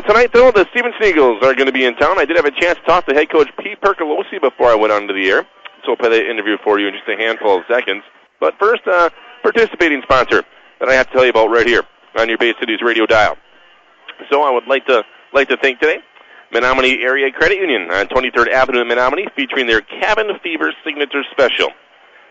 tonight, though, the Stephenson Eagles are going to be in town. I did have a chance to talk to head coach Pete Percolosi before I went onto the air, so I'll play that interview for you in just a handful of seconds. But first, participating sponsor that I have to tell you about right here on your Bay Cities radio dial. So I would like to thank today Menominee Area Credit Union on 23rd Avenue in Menominee, featuring their Cabin Fever Signature Special.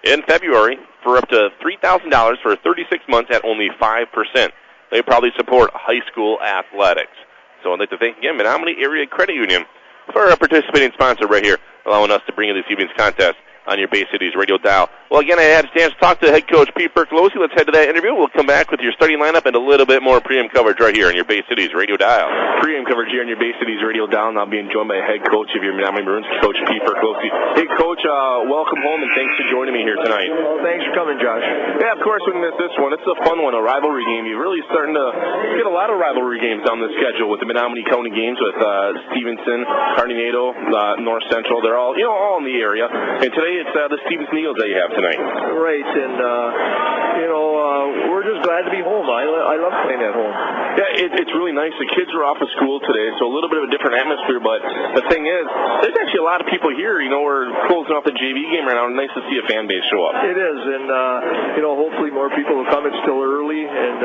In February, for up to $3,000 for 36 months at only 5%. They probably support high school athletics. So I'd like to thank again Menominee Area Credit Union for a participating sponsor right here, allowing us to bring you this evening's contest on your Bay Cities radio dial. Well, again, I had a chance to talk to head coach Pete Percolosi. Let's head to that interview. We'll come back with your starting lineup and a little bit more pregame coverage right here on your Bay Cities radio dial. Pregame coverage here on your Bay Cities radio dial, and I'll be joined by head coach of your Menominee Maroons, Coach Pete Percolosi. Hey, Coach, welcome home, and thanks for joining me here tonight. Well, thanks for coming, Josh. Yeah, of course, we missed this one. It's a fun one, a rivalry game. You're really starting to get a lot of rivalry games on the schedule with the Menominee County games with Stephenson, Carneado, North Central. They're all, all in the area. And today it's the Stephenson Eagles that you have tonight. Right, and we're just glad to be home. I love playing at home. Yeah, it's really nice. The kids are off of school today, so a little bit of a different atmosphere, but the thing is, there's actually a lot of people here. We're closing off the JV game right now. Nice to see a fan base show up. It is, and hopefully more people will come. It's still early, and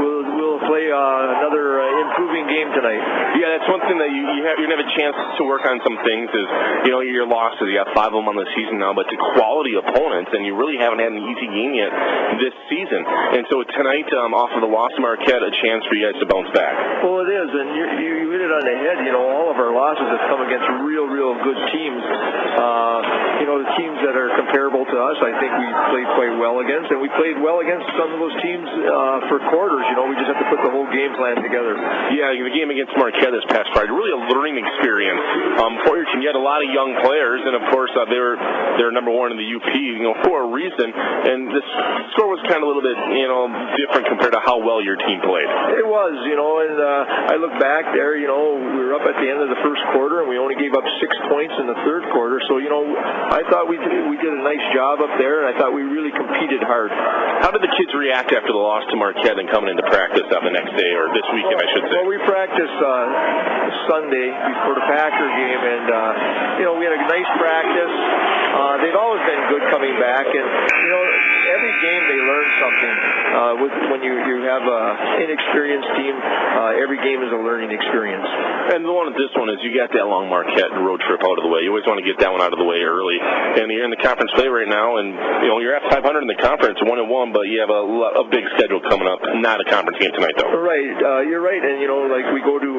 we'll play another improving game tonight. Yeah, that's one thing that you're going to have a chance to work on some things is, your losses. You got 5 of them on the season now, but the quality opponents, and you really haven't had an easy game yet this season. And so tonight, off of the loss to Marquette, a chance for you guys to bounce back. Well, it is, and you hit it on the head. All of our losses have come against real good teams. The teams that are comparable to us, I think we played quite well against, and we played well against some of those teams for quarters. We just have to put the whole game plan together. Yeah, the game against Marquette this past Friday, really a learning experience for your team. You had a lot of young players, and of course they're number one in the UP, for a reason. And the score was kind of a little bit, different compared to how well your team played. It was, and I look back there, we were up at the end of the first quarter, and we only gave up 6 points in the third quarter. So, I thought we did a nice job up there, and I thought we really competed hard. How did the kids react after the loss to Marquette and coming into practice on the next day, or this weekend, I should say? Well, we practiced Sunday before the Packer game, and, we had a nice practice. They've always been good coming back, and, every game they learn something. When you have an inexperienced team, every game is a learning experience. And the one with this one is you got that long Marquette road trip out of the way. You always want to get that one out of the way early. And you're in the conference play right now, and you're at 500 in the conference, 1-1, but you have a big schedule coming up. Not a conference game tonight, though. Right, you're right. And we go to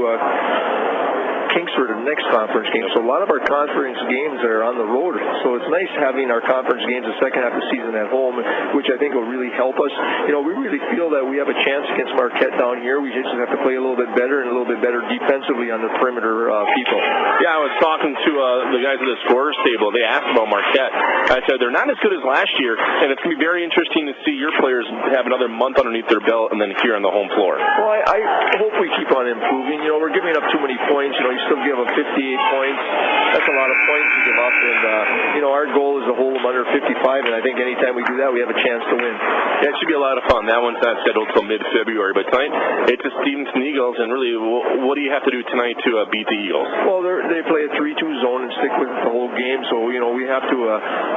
Kingsford in the next conference game. So a lot of our conference games are on the road. So it's nice having our conference games the second half of the season at home, which I think will really help us. We really feel that we have a chance against Marquette down here. We just have to play a little bit better and a little bit better defensively on the perimeter people. Yeah, I was talking to the guys at the scorers table. They asked about Marquette. I said they're not as good as last year, and it's going to be very interesting to see your players have another month underneath their belt and then here on the home floor. Well, I hope we keep on improving. We're giving up too many points. You still give them 58 points. That's a lot of points to give up, and our goal is to hold them under 55, and I think anytime we do that, we have a chance to win. Yeah, it should be a lot of fun. That one's not scheduled until mid-February, but tonight it's the Stephenson Eagles, and really, what do you have to do tonight to beat the Eagles? Well, they play a 3-2 zone and stick with it the whole game, so we have to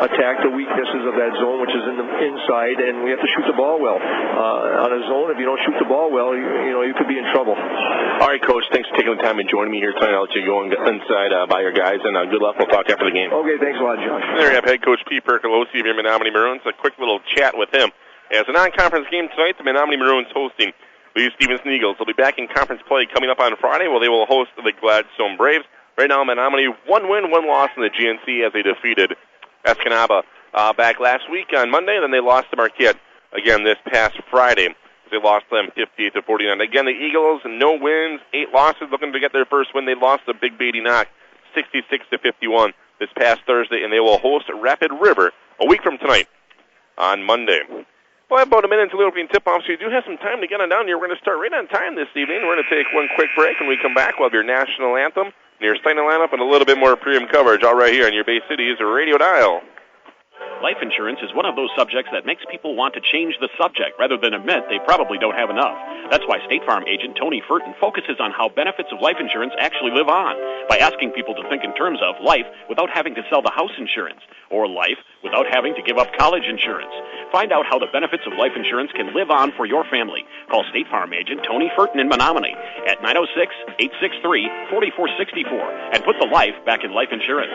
attack the weaknesses of that zone, which is in the inside, and we have to shoot the ball well. On a zone, if you don't shoot the ball well, you could be in trouble. All right, Coach, thanks for taking the time and joining me here tonight. I'll let you go inside by your guys, and good luck. We'll talk after the game. Okay, thanks a lot, Josh. There you have head coach Pete Percolosi of your Menominee Maroons. A quick little chat with him. As a non-conference game tonight, the Menominee Maroons hosting the Stephenson Eagles. They'll be back in conference play coming up on Friday, where they will host the Gladstone Braves. Right now, Menominee 1 win, 1 loss in the GNC as they defeated Escanaba back last week on Monday. Then they lost to Marquette again this past Friday. They lost them 58-49. Again, the Eagles, no wins, 8 losses, looking to get their first win. They lost to Big Beatty Knock 66-51 this past Thursday, and they will host Rapid River a week from tonight on Monday. Well, about a minute until the opening tip-off, so you do have some time to get on down here. We're going to start right on time this evening. We're going to take one quick break. When we come back, we'll have your national anthem, your starting lineup, and a little bit more pregame coverage all right here on your Bay Cities radio dial. Life insurance is one of those subjects that makes people want to change the subject rather than admit they probably don't have enough. That's why State Farm agent Tony Furton focuses on how benefits of life insurance actually live on by asking people to think in terms of life without having to sell the house insurance or life without having to give up college insurance. Find out how the benefits of life insurance can live on for your family. Call State Farm agent Tony Furton in Menominee at 906-863-4464 and put the life back in life insurance.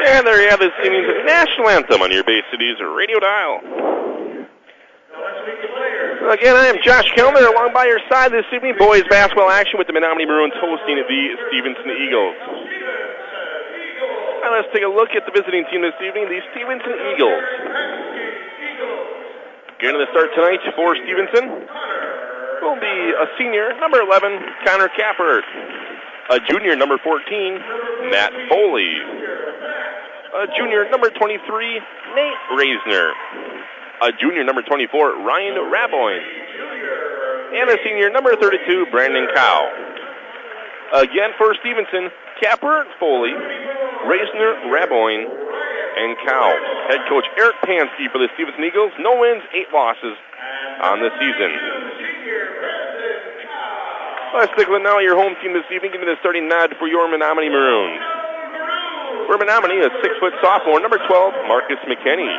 And there you have this evening's national anthem on your Bay Cities radio dial. Again, I am Josh Kellner, along by your side this evening. Boys basketball action with the Menominee Maroons hosting the Stephenson Eagles. Now let's take a look at the visiting team this evening, the Stephenson Eagles. Getting to the start tonight for Stephenson will be a senior, number 11, Connor Kappert. A junior, number 14, Matt Foley. A junior, number 23, Nate Reisner. A junior, number 24, Ryan Raboin. And a senior, number 32, Brandon Cow. Again for Stephenson, Kappert, Foley, Reisner, Raboin, and Cow. Head coach Eric Pansky for the Stephenson Eagles. No wins, 8 losses on the season. Let's stick with now your home team this evening, giving the starting nod for your Menominee Maroons. For Menominee, a 6-foot sophomore, number 12, Marcus McKinney.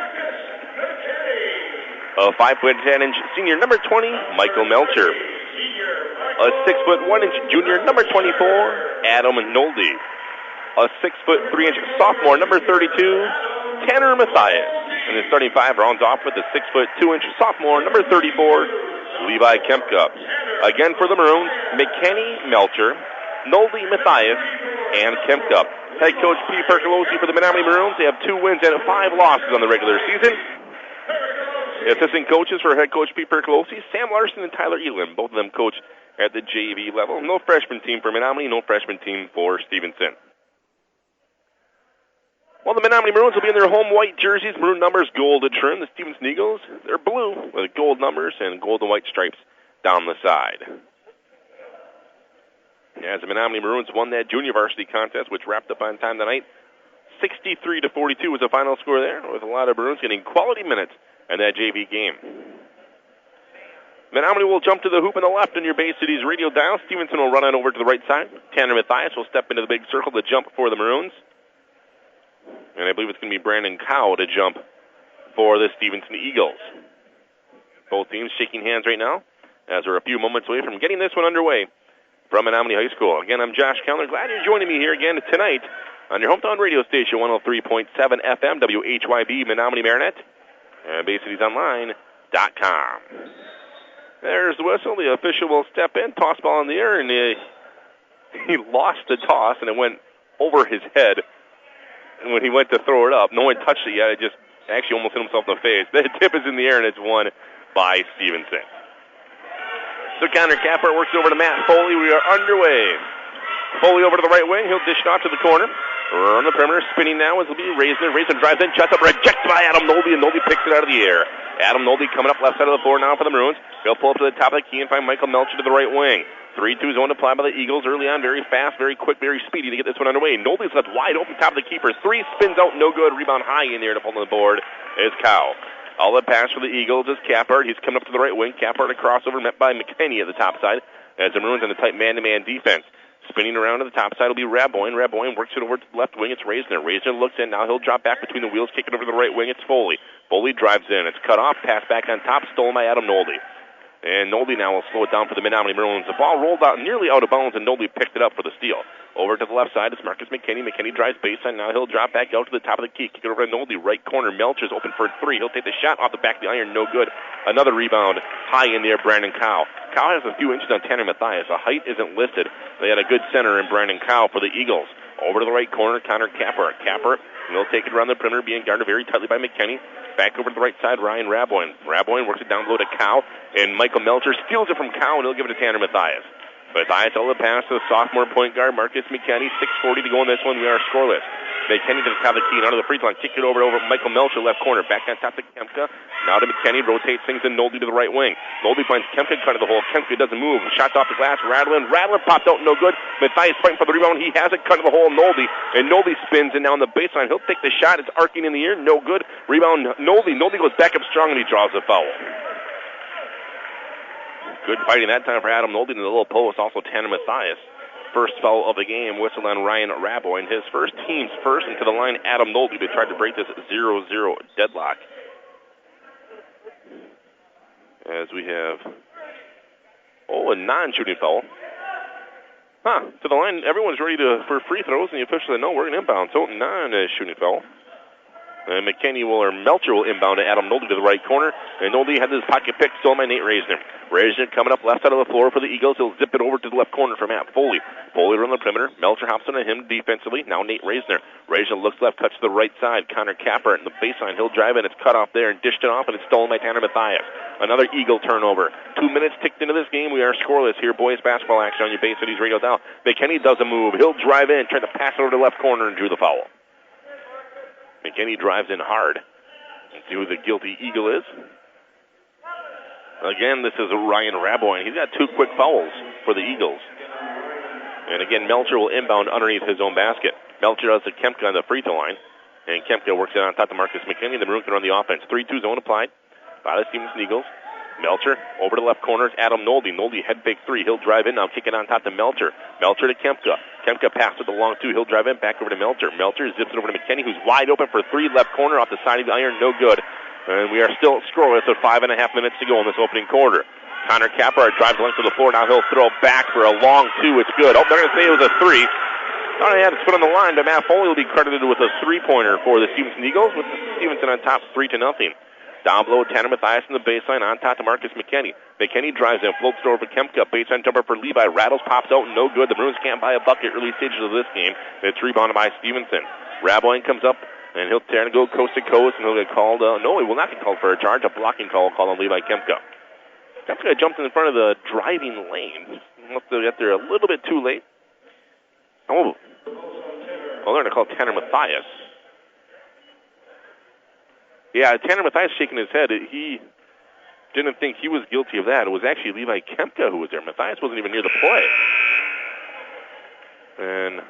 A 5'10" senior, number 20, Michael Melcher. A 6'1" junior, number 24, Adam Nolde. A 6'3" sophomore, number 32, Tanner Mathias. And the starting 5 rounds off with a 6'2" sophomore, number 34, Levi Kempka. Again for the Maroons, McKinney, Melcher, Nolde, Mathias, and Kempka. Head coach P. Percolosi for the Menominee Maroons. They have 2 wins and 5 losses on the regular season. Assistant coaches for head coach P. Percolosi, Sam Larson and Tyler Elam. Both of them coach at the JV level. No freshman team for Menominee, no freshman team for Stephenson. Well, the Menominee Maroons will be in their home white jerseys, maroon numbers, gold trim. The Stephenson Eagles, they're blue with gold numbers and gold and white stripes down the side. As the Menominee Maroons won that junior varsity contest, which wrapped up on time tonight, 63-42 was the final score there, with a lot of Maroons getting quality minutes in that JV game. Menominee will jump to the hoop on the left on your Bay Cities radio dial. Stephenson will run on over to the right side. Tanner Mathias will step into the big circle to jump for the Maroons. And I believe it's going to be Brandon Cow to jump for the Stephenson Eagles. Both teams shaking hands right now as we're a few moments away from getting this one underway from Menominee High School. Again, I'm Josh Kellner. Glad you're joining me here again tonight on your hometown radio station, 103.7 FM, WHYB, Menominee Marinette, and BayCitiesOnline.com. There's the whistle. The official will step in, toss ball in the air, and he lost the toss, and it went over his head. And when he went to throw it up, no one touched it yet. It just actually almost hit himself in the face. The tip is in the air, and it's won by Stephenson. So Connor Kappert works over to Matt Foley. We are underway. Foley over to the right wing. He'll dish it off to the corner. On the perimeter, spinning now as it'll be Reisner. Reisner drives in, shots up, rejected by Adam Nolde, and Nolde picks it out of the air. Adam Nolde coming up left side of the floor now for the Maroons. He'll pull up to the top of the key and find Michael Melcher to the right wing. 3-2 zone applied by the Eagles early on. Very fast, very quick, very speedy to get this one underway. Nolde's left wide open, top of the keeper. 3 spins out, no good. Rebound high in there to pull on the board is Cow. All the pass for the Eagles is Kappert. He's coming up to the right wing. Kappert a crossover met by McKinney at the top side as the Maroons on the tight man-to-man defense. Spinning around to the top side will be Raboin. Raboin works it over to the left wing. It's Reisner. Reisner looks in. Now he'll drop back between the wheels, kick it over to the right wing. It's Foley. Foley drives in. It's cut off. Pass back on top. Stolen by Adam Nolde. And Nolde now will slow it down for the Menominee Maroons. The ball rolled out nearly out of bounds, and Nolde picked it up for the steal. Over to the left side, it's Marcus McKinney. McKinney drives baseline. Now he'll drop back out to the top of the key. Kick it over to Nolde. Right corner. Melcher's open for 3. He'll take the shot off the back of the iron. No good. Another rebound high in there, Brandon Cow. Cow has a few inches on Tanner Mathias. The height isn't listed. They had a good center in Brandon Cow for the Eagles. Over to the right corner, Connor Capper. Capper, he'll take it around the perimeter, being guarded very tightly by McKinney. Back over to the right side, Ryan Raboin. Raboin works it down low to Cow, and Michael Melcher steals it from Cow, and he'll give it to Tanner Mathias. Mathias all the pass to the sophomore point guard, Marcus McKinney. 6:40 to go in this one. We are scoreless. McKinney to the top of the key and out of the free throw line. Kick it over Michael Melcher, left corner. Back on top to Kempka. Now to McKinney. Rotates things in Nolde to the right wing. Nolde finds Kempka cut of the hole. Kempka doesn't move. Shots off the glass. Rattler popped out. No good. Mathias fighting for the rebound. He has it cut of the hole. Nolde. And Nolde spins and down the baseline. He'll take the shot. It's arcing in the air. No good. Rebound Nolde. Nolde goes back up strong and he draws the foul. Good fighting that time for Adam Nolde in the little post. Also Tanner Mathias. First foul of the game, whistled on Ryan Raboin. His first, team's first, and to the line, Adam Nolde. They tried to break this 0-0 deadlock. As we have, a non-shooting foul. To the line, everyone's ready for free throws, and the officials say, no, we're going to inbound. So, non-shooting foul. And Melcher will inbound to Adam Nolde to the right corner. And Nolde had his pocket pick, stolen by Nate Reisner. Reisner coming up left side of the floor for the Eagles. He'll zip it over to the left corner for Matt Foley. Foley around the perimeter. Melcher hops into him defensively. Now Nate Reisner. Reisner looks left, cuts to the right side. Connor Capper in the baseline. He'll drive in. It's cut off there and dished it off, and it's stolen by Tanner Mathias. Another Eagle turnover. 2 minutes ticked into this game. We are scoreless here. Boys basketball action on your Bay Cities radio dial. McKinney does a move. He'll drive in, try to pass it over to the left corner and drew the foul. McKinney drives in hard. Let's see who the guilty Eagle is. Again, this is Ryan Raboin. He's got 2 quick fouls for the Eagles. And again, Melcher will inbound underneath his own basket. Melcher does the Kempka on the free throw line. And Kempka works it on top of Marcus McKinney. The Maroons can run the offense. 3-2 zone applied by the Stephenson Eagles. Melcher over to the left corner. It's Adam Nolde. Nolde head fake 3. He'll drive in now. Kick it on top to Melcher. Melcher to Kempka. Kempka passes it along 2. He'll drive in. Back over to Melcher. Melcher zips it over to McKinney, who's wide open for 3. Left corner off the side of the iron. No good. And we are still scoreless with 5.5 minutes to go in this opening quarter. Connor Capper drives the length of the floor. Now he'll throw back for a long 2. It's good. They're going to say it was a 3. Thought he had it put on the line, but Matt Foley will be credited with a 3-pointer for the Stephenson Eagles, with Stephenson on top 3-0. Down below, Tanner Mathias in the baseline, on top to Marcus McKinney. McKinney drives in, floats it over for Kempka. Baseline jumper for Levi. Rattles, pops out, no good. The Maroons can't buy a bucket early stages of this game. It's rebounded by Stephenson. Raboin comes up, and he'll try to go coast to coast, and he'll get called. No, he will not get called for a charge. A blocking call called on Levi Kempka. Kempka jumped in front of the driving lane. Must have got there a little bit too late. They're going to call Tanner Mathias. Yeah, Tanner Mathias shaking his head. He didn't think he was guilty of that. It was actually Levi Kempka who was there. Mathias wasn't even near the play. And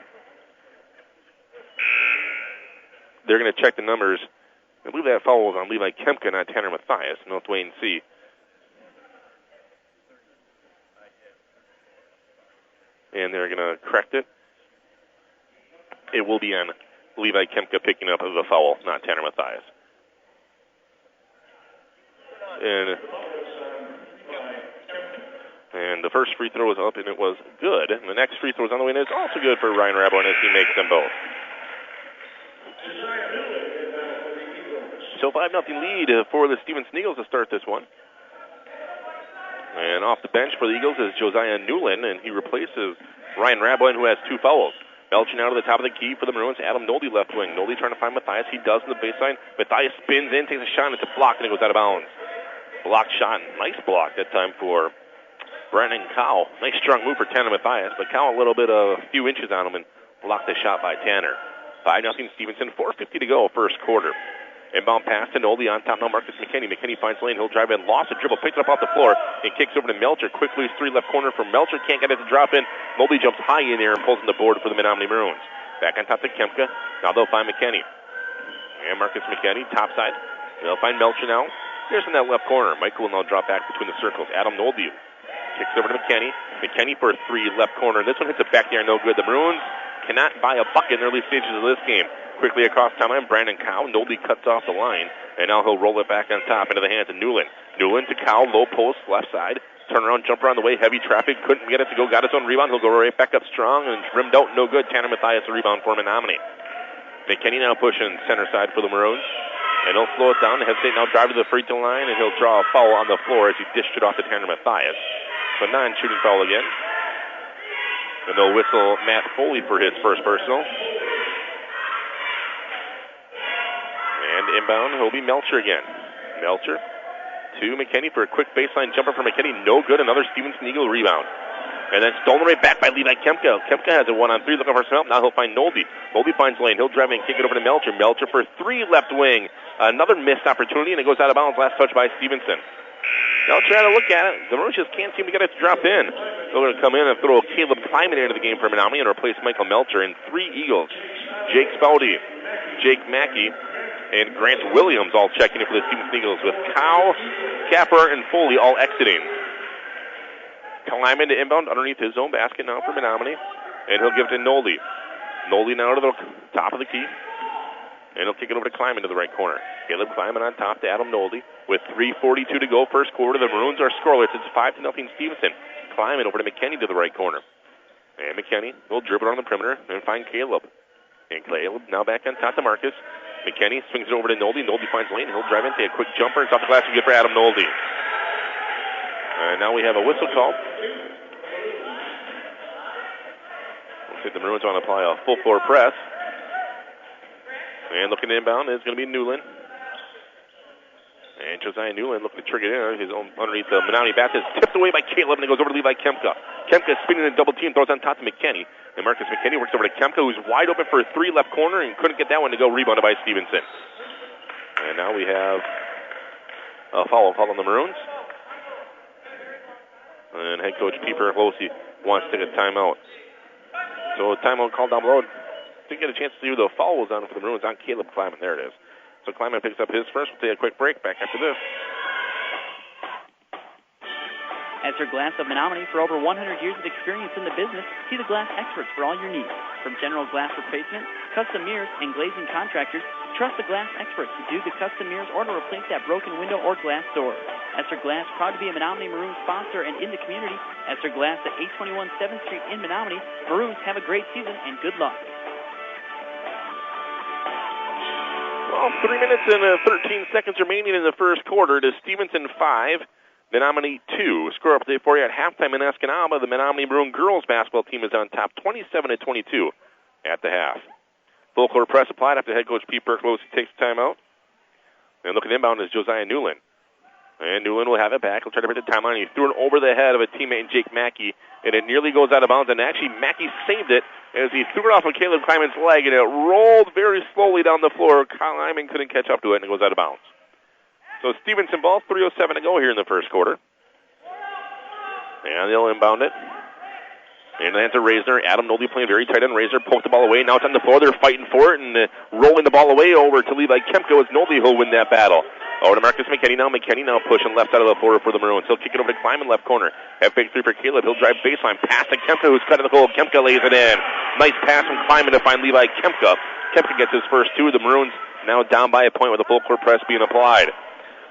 they're going to check the numbers. I believe that foul was on Levi Kempka, not Tanner Mathias. And let's wait and see. And they're going to correct it. It will be on Levi Kempka picking up the foul, not Tanner Mathias. And the first free throw was up, and it was good. And the next free throw was on the way, and it's also good for Ryan Raboin as he makes them both. So 5-0 lead for the Stephenson Eagles to start this one. And off the bench for the Eagles is Josiah Newland, and he replaces Ryan Raboin, who has 2 fouls. Belching out to the top of the key for the Maroons. Adam Nolde left wing. Nolde trying to find Mathias. He does in the baseline. Mathias spins in, takes a shot, and it's a block, and it goes out of bounds. Block shot. Nice block that time for Brandon Cowell. Nice strong move for Tanner Mathias, but Cowell a few inches on him and blocked the shot by Tanner. 5-0 Stephenson. 4:50 to go first quarter. Inbound pass to Nolde on top now Marcus McKinney. McKinney finds lane. He'll drive in. Lost a dribble. Picks it up off the floor. And kicks over to Melcher. Quick loose 3 left corner for Melcher. Can't get it to drop in. Nolde jumps high in there and pulls in the board for the Menominee Maroons. Back on top to Kempka. Now they'll find McKinney. And Marcus McKinney, top side. They'll find Melcher now. Here's in that left corner. Michael will now drop back between the circles. Adam Nolde Kicks over to McKinney. McKinney for a three, left corner. This one hits the back there, no good. The Maroons cannot buy a bucket in the early stages of this game. Quickly across timeline, Brandon Cow. Nobody cuts off the line, and now he'll roll it back on top into the hands of Newland. Newland to Cow, low post, left side. Turnaround jumper on the way, heavy traffic. Couldn't get it to go, got his own rebound. He'll go right back up strong and rimmed out, no good. Tanner Mathias, a rebound for Menominee. McKinney now pushing center side for the Maroons. And he'll slow it down, hesitate now, drive to the free throw line, and he'll draw a foul on the floor as he dished it off to Tanner Mathias. So non-shooting foul again. And they'll whistle Matt Foley for his first personal. And inbound, he'll be Melcher again. Melcher to McKinney for a quick baseline jumper for McKinney. No good, another Stephenson Eagle rebound. And then stolen right back by Levi Kemka. Kemka has a 1-on-3, looking for some help. Now he'll find Nolby. Nolby finds lane. He'll drive in and kick it over to Melcher. Melcher for three, left wing. Another missed opportunity, and it goes out of bounds. Last touch by Stephenson. Melcher had a look at it. The Maroons just can't seem to get it to drop in. They're going to come in and throw Caleb Kleiman into the game for Menominee and replace Michael Melcher. And three Eagles. Jake Spouty, Jake Mackey, and Grant Williams all checking in for the Stephenson Eagles, with Cow, Capper, and Foley all exiting. Kleiman to inbound underneath his own basket now for Menominee, and he'll give it to Noldy. Noldy now to the top of the key, and he'll kick it over to Kleiman to the right corner. Caleb Kleiman on top to Adam Noldy with 3:42 to go, first quarter. The Maroons are scoreless. It's 5-0 Stephenson. Kleiman over to McKinney to the right corner, and McKinney will dribble on the perimeter and find Caleb. And Caleb now back on top to Marcus. McKinney swings it over to Noldy. Noldy finds lane. He'll drive in, take a quick jumper. It's off the glass and good for Adam Noldy. And now we have a whistle call. Looks like the Maroons want to apply a full floor press. And looking to inbound is going to be Newland. And Josiah Newland looking to trigger it in. His own underneath the Menominee basket. Tipped away by Caleb, and it goes over to Levi Kemka. Kemka spinning in a double team, throws on top to McKinney. And Marcus McKinney works over to Kemka, who's wide open for a three, left corner, and couldn't get that one to go. Rebounded by Stephenson. And now we have a foul on the Maroons. And head coach Pete Pericolosi wants to take a timeout. So a timeout called down below. Didn't get a chance to see who the foul was on for the Maroons on Caleb Kleiman. There it is. So Kleiman picks up his first. We'll take a quick break. Back after this. Esser Glass of Menominee, for over 100 years of experience in the business, see the glass experts for all your needs. From general glass replacement, custom mirrors, and glazing contractors, trust the glass experts who do the custom mirrors or to replace that broken window or glass door. Esser Glass, proud to be a Menominee Maroons sponsor and in the community. Esser Glass at 821 7th Street in Menominee. Maroons, have a great season and good luck. Well, 3 minutes and 13 seconds remaining in the first quarter. To Stephenson 5, Menominee 2. Score update for you at halftime in Escanaba. The Menominee Maroon girls basketball team is on top 27-22 at the half. Full court press applied after head coach Pete Pericolosi takes the timeout. And looking inbound is Josiah Newland. And Newland will have it back. He'll try to break the timeline. He threw it over the head of a teammate, Jake Mackey, and it nearly goes out of bounds. And actually, Mackey saved it as he threw it off of Caleb Kleiman's leg, and it rolled very slowly down the floor. Kleiman couldn't catch up to it, and it goes out of bounds. So Stephenson ball, 3:07 to go here in the first quarter. And they'll inbound it. And that's a Razor. Adam Noldy playing very tight on Razor. Poked the ball away. Now it's on the floor. They're fighting for it and rolling the ball away over to Levi Kemka as Noldy who'll win that battle. Over to Marcus McKinney now. McKinney now pushing left side of the floor for the Maroons. He'll kick it over to Kleiman, left corner. Half-fake three for Caleb. He'll drive baseline. Pass to Kemka, who's cut in the goal. Kemka lays it in. Nice pass from Kleiman to find Levi Kemka. Kemka gets his first two. The Maroons now down by a point with the full court press being applied.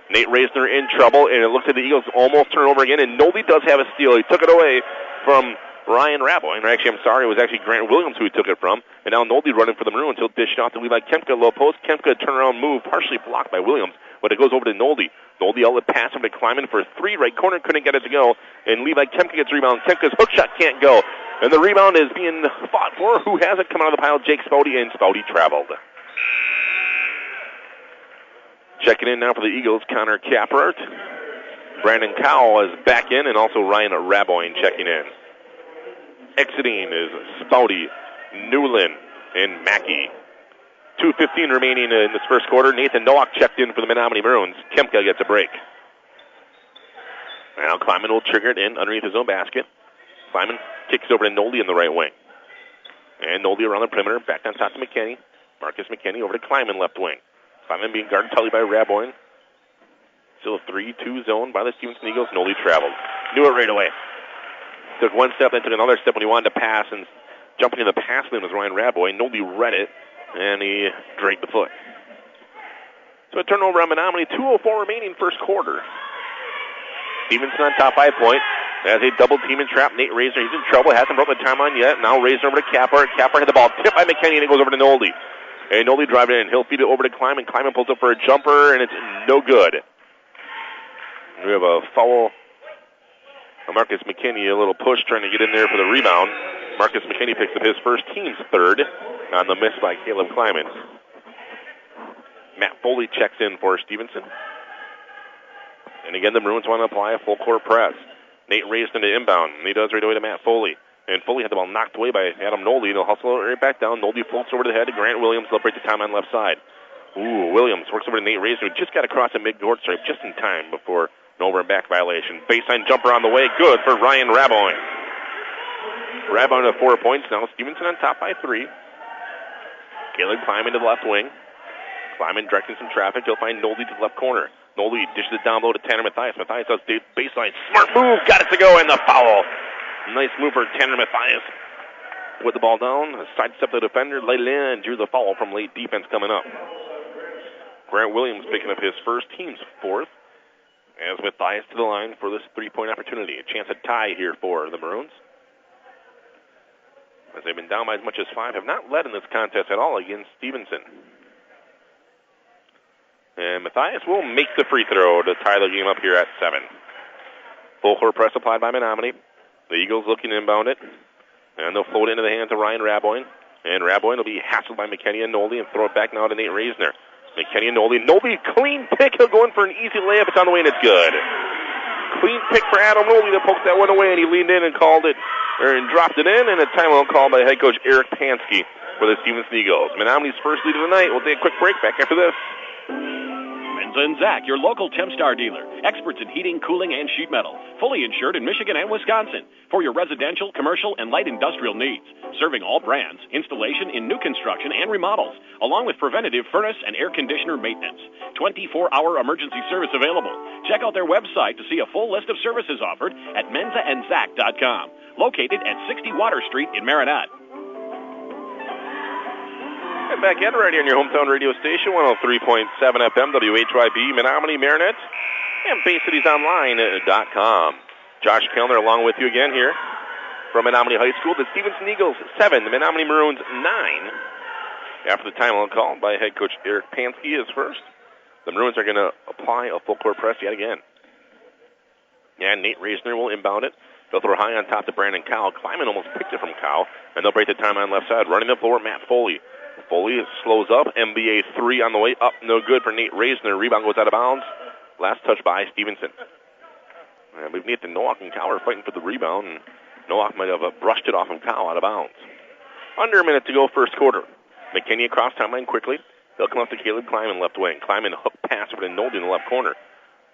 Nate Reisner in trouble, and it looks like the Eagles almost turn over again, and Noldy does have a steal. He took it away from Ryan Raboy. Actually, I'm sorry, it was actually Grant Williams who he took it from. And now Noldy running for the Maroons. He'll dish it off to Levi Kemka, low post. Kemka turnaround move, partially blocked by Williams, but it goes over to Noldy. Noldy outlet pass over to Kleiman for three, right corner, couldn't get it to go. And Levi Kemka gets rebound. Kemka's hook shot can't go. And the rebound is being fought for. Who has it? Coming out of the pile, Jake Spouty, and Spouty traveled. Checking in now for the Eagles, Connor Caprart. Brandon Cowell is back in, and also Ryan Raboyne checking in. Exiting is Spouty, Newland, and Mackey. 2:15 remaining in this first quarter. Nathan Nowak checked in for the Menominee Maroons. Kemka gets a break. Now Kleiman will trigger it in underneath his own basket. Kleiman kicks over to Noldy in the right wing. And Noldy around the perimeter, back on top to McKinney. Marcus McKinney over to Kleiman, left wing. Kleiman being guarded tightly by Raboyne. Still a 3-2 zone by the Stephenson Eagles. Noldy traveled. Knew it right away. Took one step, then took another step when he wanted to pass, and jumping in the pass lane was Ryan Raboy. Nobody read it, and he dragged the foot. So a turnover on Menominee. 2:04 remaining first quarter. Stephenson on top by a point. As a double team and trap, Nate Razor, he's in trouble. Hasn't broken the time on yet. Now Razor over to Capper. Capper had the ball tipped by McKinney, and it goes over to Nolde. And Nolde driving in. He'll feed it over to Kleiman. Kleiman pulls up for a jumper, and it's no good. We have a foul. Marcus McKinney, a little push, trying to get in there for the rebound. Marcus McKinney picks up his first, team's third, on the miss by Caleb Kleiman. Matt Foley checks in for Stephenson. And again, the Maroons want to apply a full court press. Nate raised into inbound, and he does right away to Matt Foley. And Foley had the ball knocked away by Adam Nolde. He'll hustle it right back down. Nolde floats over to the head to Grant Williams. They'll break the time on left side. Ooh, Williams works over to Nate Razor, who just got across the mid-court stripe just in time before an over and back violation. Baseline jumper on the way. Good for Ryan Raboy. Raboy to 4 points now. Stephenson on top by 3. Caleb Kleiman to the left wing. Kleiman directing some traffic. He'll find Nolde to the left corner. Nolde dishes it down low to Tanner Mathias. Mathias does baseline. Smart move. Got it to go, and the foul. Nice move for Tanner Mathias. With the ball down, sidestep the defender, laid it in, drew the foul from late defense coming up. Grant Williams picking up his first, team's fourth, as Mathias to the line for this three-point opportunity. A chance at tie here for the Maroons. As they've been down by as much as 5, have not led in this contest at all against Stephenson. And Mathias will make the free throw to tie the game up here at 7. Full court press applied by Menominee. The Eagles looking to inbound it. And they'll float it into the hands of Ryan Raboy. And Raboy will be hassled by McKinney and Nolde and throw it back now to Nate Reisner. McKinney and Nolde. Nolde, clean pick. He'll go in for an easy layup. It's on the way, and it's good. Clean pick for Adam Nolde to poke that one away, and he leaned in and called it, and dropped it in, and a timeout called by head coach Eric Pansky for the Stephenson Eagles. Menominee's first lead of the night. We'll take a quick break. Back after this. Menza & Zach, your local Tempstar dealer. Experts in heating, cooling, and sheet metal. Fully insured in Michigan and Wisconsin. For your residential, commercial, and light industrial needs. Serving all brands. Installation in new construction and remodels. Along with preventative furnace and air conditioner maintenance. 24-hour emergency service available. Check out their website to see a full list of services offered at menzaandzac.com. Located at 60 Water Street in Marinette. And back at right here on your hometown radio station, 103.7 FM, WHYB, Menominee, Marinette, and BayCitiesOnline.com. Josh Kellner along with you again here from Menominee High School. The Stephenson Eagles 7, the Menominee Maroons 9. After the timeout call by head coach Eric Pansky is first. The Maroons are going to apply a full court press yet again. And Nate Reisner will inbound it. They'll throw high on top to Brandon Cowell. Kleiman almost picked it from Cowell, and they'll break the time on left side. Running the floor, Matt Foley. Foley slows up. NBA 3 on the way up. No good for Nate Reisner. Rebound goes out of bounds. Last touch by Stephenson. And we've Nathan Nowak and Cowell are fighting for the rebound. And Nowak might have brushed it off of Cowell out of bounds. Under a minute to go first quarter. McKinney across timeline quickly. They'll come up to Caleb Kleiman left wing. Kleiman hook pass over to Nolde in the left corner.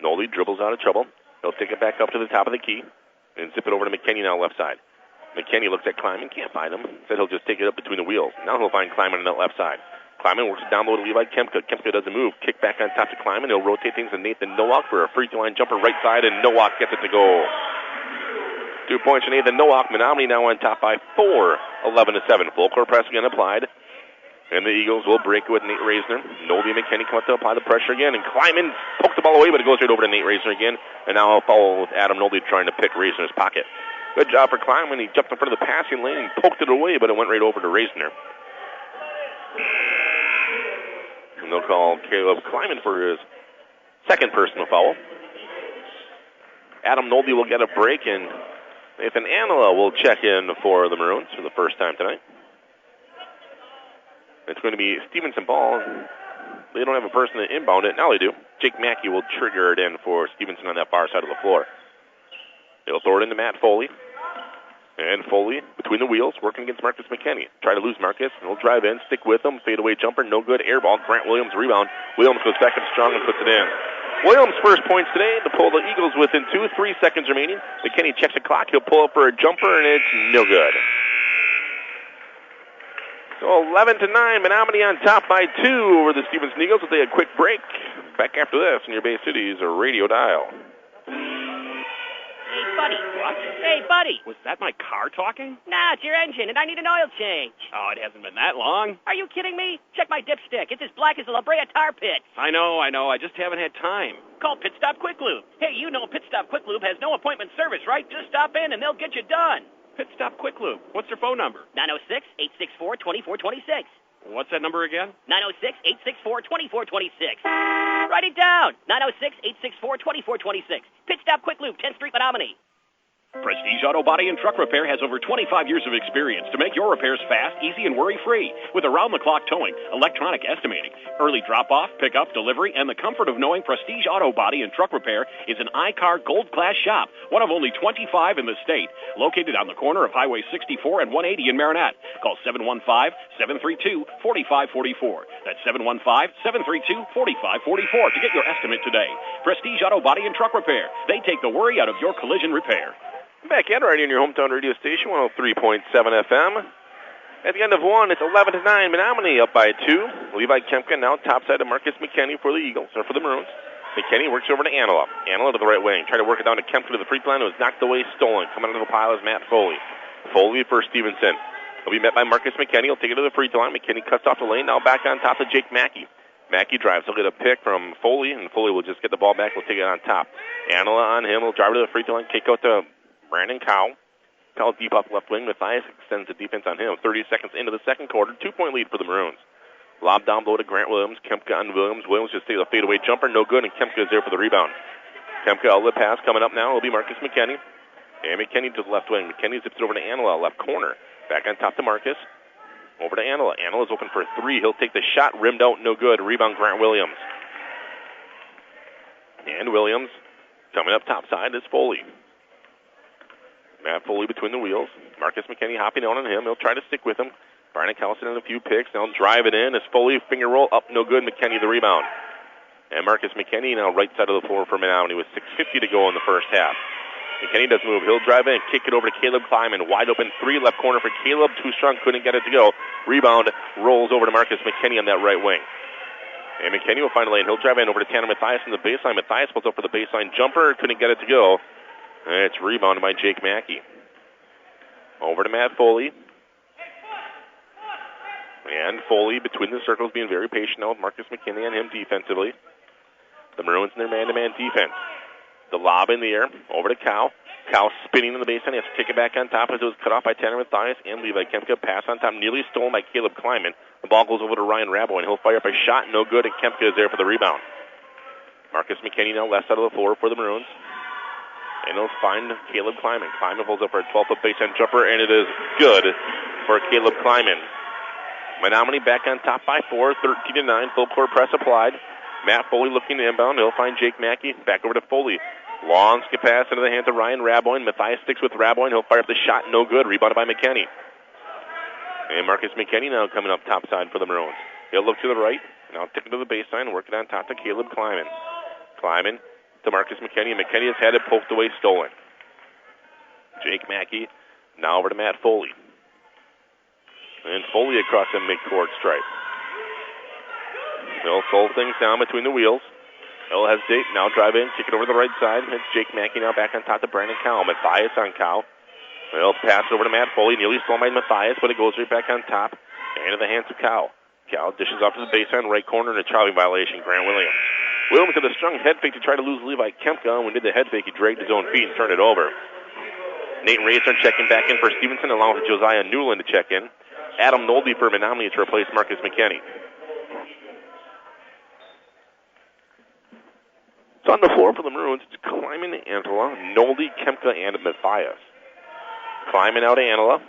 Nolde dribbles out of trouble. They'll take it back up to the top of the key and zip it over to McKinney now left side. McKinney looks at Kleiman, can't find him. Said he'll just take it up between the wheels. Now he'll find Kleiman on that left side. Kleiman works it down low to Levi Kemka. Kemka doesn't move. Kick back on top to Kleiman. He'll rotate things to Nathan Nowak for a free throw line jumper right side, and Nowak gets it to go. 2 points for Nathan Nowak. Menominee now on top by 4, 11-7. Full court press again applied. And the Eagles will break with Nate Reisner. Nolde and McKinney come up to apply the pressure again. And Kleiman pokes the ball away, but it goes right over to Nate Reisner again. And now a foul with Adam Nolde trying to pick Reisner's pocket. Good job for Kleiman. He jumped in front of the passing lane and poked it away, but it went right over to Reisner. And they'll call Caleb Kleiman for his second personal foul. Adam Nolde will get a break, and Nathan Anila will check in for the Maroons for the first time tonight. It's going to be Stephenson ball. They don't have a person to inbound it. Now they do. Jake Mackey will trigger it in for Stephenson on that far side of the floor. They'll throw it into Matt Foley. And Foley, between the wheels, working against Marcus McKinney. Try to lose Marcus. He'll drive in, stick with him. Fadeaway jumper, no good. Air ball. Grant Williams rebound. Williams goes back up strong and puts it in. Williams' first points today to pull the Eagles within 2, 3 seconds remaining. McKinney checks the clock. He'll pull up for a jumper, and it's no good. So 11-9, Menominee on top by 2 over the Stephenson Eagles. We'll take a quick break. Back after this on your Bay Cities radio dial. Hey, buddy. What? Hey, buddy. Was that my car talking? Nah, it's your engine, and I need an oil change. Oh, it hasn't been that long. Are you kidding me? Check my dipstick. It's as black as a La Brea tar pit. I know. I just haven't had time. Call Pit Stop Quick Lube. Hey, you know Pit Stop Quick Lube has no appointment service, right? Just stop in, and they'll get you done. Pit Stop Quick Lube. What's their phone number? 906-864-2426. What's that number again? 906-864-2426. Write it down. 906-864-2426. Pit Stop Quick Lube, 10th Street, Menominee. Prestige Auto Body and Truck Repair has over 25 years of experience to make your repairs fast, easy, and worry-free. With around-the-clock towing, electronic estimating, early drop-off, pickup, delivery, and the comfort of knowing Prestige Auto Body and Truck Repair is an iCar Gold Class shop, one of only 25 in the state, located on the corner of Highway 64 and 180 in Marinette. Call 715-732-4544. That's 715-732-4544 to get your estimate today. Prestige Auto Body and Truck Repair. They take the worry out of your collision repair. Back in right in your hometown radio station, 103.7 FM. At the end of one, it's 11-9. Menominee up by 2. Levi Kempka now topside to Marcus McKinney for the Eagles, or for the Maroons. McKinney works over to Anila. Anila to the right wing. Tried to work it down to Kempka to the free line. It was knocked away, stolen. Coming out of the pile is Matt Foley. Foley for Stephenson. He'll be met by Marcus McKinney. He'll take it to the free throw line. McKinney cuts off the lane. Now back on top to Jake Mackey. Mackey drives. He'll get a pick from Foley, and Foley will just get the ball back. He'll take it on top. Anila on him. He'll drive to the free throw line. Kick out to Brandon Cowell. Cowell deep up left wing. Matthias extends the defense on him. 30 seconds into the second quarter. 2-point lead for the Maroons. Lob down below to Grant Williams. Kempka on Williams. Williams just takes a fadeaway jumper. No good, and Kempka is there for the rebound. Kempka outlet pass coming up now. It'll be Marcus McKinney. And McKinney to the left wing. McKinney zips it over to Anila, left corner. Back on top to Marcus. Over to Anila. Anila's open for 3. He'll take the shot. Rimmed out. No good. Rebound Grant Williams. And Williams coming up top side is Foley. Matt Foley between the wheels. Marcus McKinney hopping out on him. He'll try to stick with him. Brian Callison in a few picks. Now drive it in as Foley finger roll up. No good. McKinney the rebound. And Marcus McKinney now right side of the floor for Menominee with 6:50 to go in the first half. McKinney does move. He'll drive in and kick it over to Caleb Kleiman. Wide open 3 left corner for Caleb. Too strong. Couldn't get it to go. Rebound rolls over to Marcus McKinney on that right wing. And McKinney will find a lane. He'll drive in over to Tanner Matthias in the baseline. Matthias pulls up for the baseline jumper. Couldn't get it to go. And it's rebounded by Jake Mackey. Over to Matt Foley. And Foley between the circles being very patient now with Marcus McKinney on him defensively. The Maroons in their man-to-man defense. The lob in the air. Over to Cal. Cal spinning in the baseline. He has to kick it back on top as it was cut off by Tanner Matthias and Levi Kempka. Pass on top. Nearly stolen by Caleb Kleiman. The ball goes over to Ryan Rabo, and he'll fire up a shot. No good, and Kempka is there for the rebound. Marcus McKinney now left side of the floor for the Maroons. And he'll find Caleb Kleiman. Kleiman pulls up for a 12-foot baseline jumper, and it is good for Caleb Kleiman. Menominee back on top by 4, 13-9. Full court press applied. Matt Foley looking to inbound. He'll find Jake Mackey. Back over to Foley. Long skip pass into the hands of Ryan Raboin. Matthias sticks with Raboin. He'll fire up the shot. No good. Rebounded by McKinney. And Marcus McKinney now coming up top side for the Maroons. He'll look to the right. Now tip it to the baseline and work it on top to Caleb Kleiman. Kleiman to Marcus McKinney. McKinney has had it poked away, stolen. Jake Mackey now over to Matt Foley. And Foley across the midcourt stripe. He'll slow things down between the wheels. He'll hesitate. Now drive in. Kick it over to the right side. It's Jake Mackey now back on top to Brandon Cowell. Matthias on Cowell. He'll pass over to Matt Foley. Nearly stolen by Matthias, but it goes right back on top. And in the hands of Cowell. Cowell dishes off to the baseline, right corner, and a traveling violation. Grant Williams. Williams with a strong head fake to try to lose Levi Kempka. When he did the head fake, he dragged his own feet and turned it over. Nate Razor checking back in for Stephenson, along with Josiah Newland to check in. Adam Nolde for Menominee to replace Marcus McKinney. So on the floor for the Maroons, it's Kleiman, Antela, Nolde, Kempka, and Matthias. Kleiman out to Antela.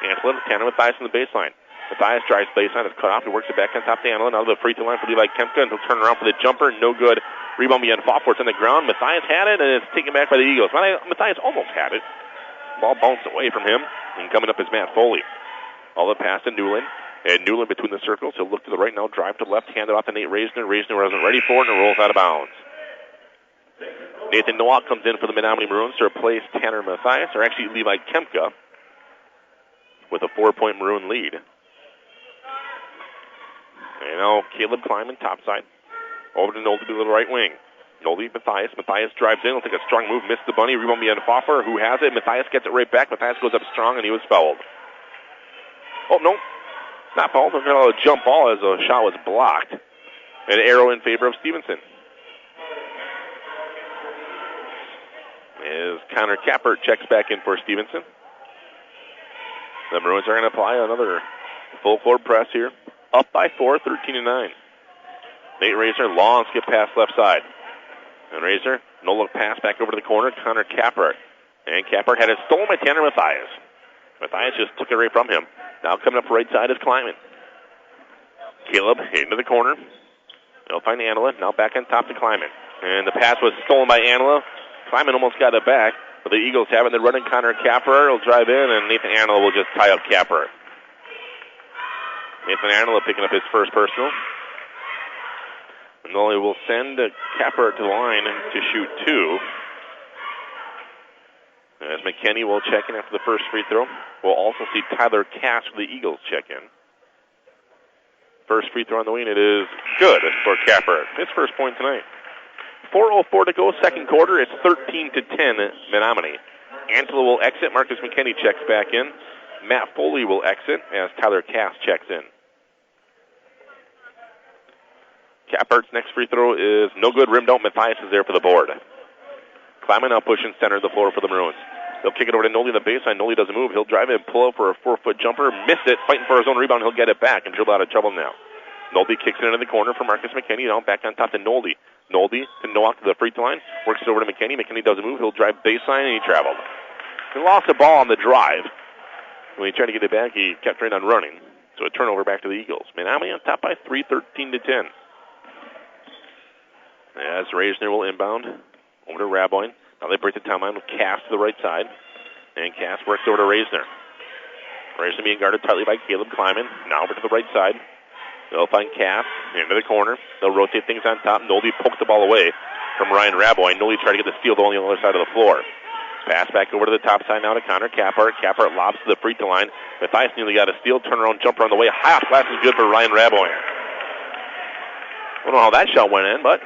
Antela to Tanner Matthias in the baseline. Matthias drives baseline. It's cut off. He works it back on top to Antela. Now to the free throw line for Levi Kempka, and he'll turn around for the jumper. No good. Rebound beyond Fawfort's on the ground. Matthias had it, and it's taken back by the Eagles. Matthias almost had it. Ball bounced away from him, and coming up is Matt Foley. All the pass to Newland. And Newland between the circles. He'll look to the right now, drive to the left, hand it off to Nate Reisner. Reisner wasn't ready for it, and it rolls out of bounds. Nathan Nowak comes in for the Menominee Maroons to replace Tanner Matthias, or actually Levi Kempka, with a 4-point Maroon lead. And now Caleb Kleiman, topside. Over to Nolde to the right wing. Nolde, Matthias. Matthias drives in. He'll take a strong move. Missed the bunny. Rebound behind Pfeffer. Who has it? Matthias gets it right back. Matthias goes up strong, and he was fouled. Oh, no. Not fouled. They're going to jump ball as the shot was blocked. An arrow in favor of Stephenson. As Connor Kappert checks back in for Stephenson. The Maroons are going to apply another full court press here. Up by 4, 13-9. Nate Razor, long skip pass left side. And Razor, no look pass back over to the corner. Connor Kappert. And Kappert had it stolen by Tanner Matthias. Matthias just took it right from him. Now coming up right side is Kleiman. Caleb into the corner. They'll find Anila. Now back on top to Kleiman. And the pass was stolen by Anila. Kleiman almost got it back. But the Eagles have it. They're running Connor Kappert. He'll drive in, and Nathan Anila will just tie up Kappert. Nathan Anila picking up his first personal. And Nolly will send Kappert to the line to shoot 2. As McKinney will check in after the first free throw. We'll also see Tyler Cass for the Eagles check in. First free throw on the wing. It is good for Kappert. His first point tonight. 4:04 to go, second quarter. It's 13-10 Menominee. Antela will exit. Marcus McKinney checks back in. Matt Foley will exit as Tyler Cass checks in. Kappert's next free throw is no good. Rimmed out. Matthias is there for the board. Kleiman now pushing center of the floor for the Maroons. They'll kick it over to Nolde in the baseline. Nolde doesn't move. He'll drive in, pull up for a 4-foot jumper, miss it, fighting for his own rebound. He'll get it back and dribble out of trouble now. Nolde kicks it into the corner for Marcus McKinney. Now back on top to Nolde. Nolde to Nowak to the free throw line. Works it over to McKinney. McKinney doesn't move. He'll drive baseline, and he traveled. He lost the ball on the drive. When he tried to get it back, he kept right on running. So a turnover back to the Eagles. Menominee on top by 3, 13-10. As Reisner will inbound over to Raboin. Now they break the timeline with Cass to the right side. And Cass works over to Reisner. Reisner being guarded tightly by Caleb Kleiman. Now over to the right side. They'll find Cass into the corner. They'll rotate things on top. Nolde pokes the ball away from Ryan Raboin. Nolde tried to get the steal on the other side of the floor. Pass back over to the top side now to Connor Kappert. Kappert lobs to the free throw line. Matthias nearly got a steal. Turnaround jumper on the way. High off glass is good for Ryan Raboin. I don't know how that shot went in, but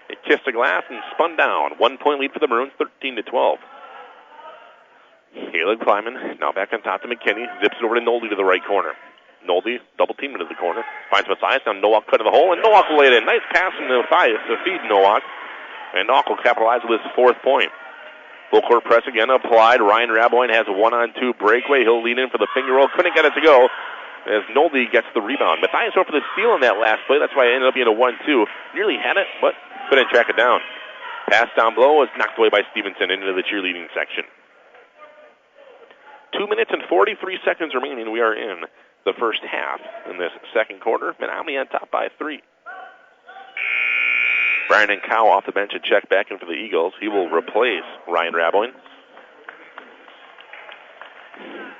it kissed the glass and spun down. 1 point lead for the Maroons, 13-12. Caleb Kleiman now back on top to McKinney. Zips it over to Nolde to the right corner. Nolde double teamed into the corner. Finds Matthias. Now Nowak cut in the hole, and Nowak will lay it in. Nice pass from Matthias to feed Nowak. And Nowak will capitalize with his 4th point. Full court press again applied. Ryan Raboin has a 1-on-2 breakaway. He'll lean in for the finger roll. Couldn't get it to go as Nolde gets the rebound. Matthias went for the steal on that last play. That's why it ended up being a 1-2. Nearly had it, but couldn't track it down. Pass down below was knocked away by Stephenson into the cheerleading section. 2 minutes and 43 seconds remaining. We are in the first half in this second quarter. Menominee on top by 3. Brandon Cow off the bench and check back in for the Eagles. He will replace Ryan Raboin.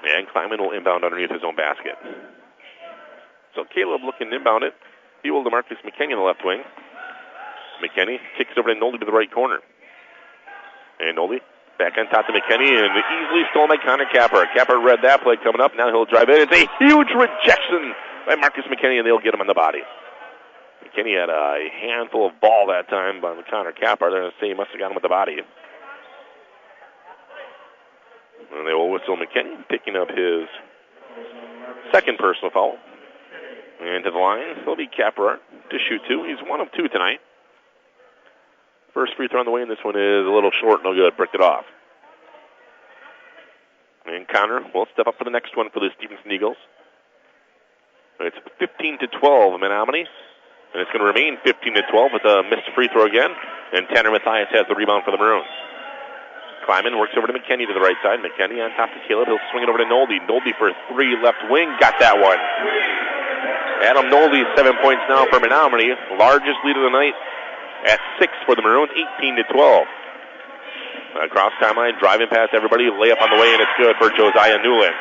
And Kleiman will inbound underneath his own basket. So Caleb looking to inbound it. He will to Marcus McKinney in the left wing. McKinney kicks over to Nolde to the right corner. And Nolde back on top to McKinney and easily stolen by Connor Kappert. Kappert read that play coming up. Now he'll drive in. It's a huge rejection by Marcus McKinney, and they'll get him on the body. McKinney had a handful of ball that time by Connor Kappert. They're going to say he must have got him with the body. And they will whistle McKinney, picking up his second personal foul. And to the line, it'll be Kappert to shoot 2. He's 1 of 2 tonight. First free throw on the way, and this one is a little short, no good. Bricked it off. And Connor will step up for the next one for the Stephenson Eagles. It's 15-12 Menominee. And it's going to remain 15-12 with a missed free throw again. And Tanner Matthias has the rebound for the Maroons. Kleiman works over to McKinney to the right side. McKinney on top to Caleb. He'll swing it over to Nolde. Nolde for 3 left wing. Got that one. Adam Nolde, 7 points now for Menominee. Largest lead of the night at 6 for the Maroons, 18-12. Across timeline, driving past everybody. Layup on the way, and it's good for Josiah Newland.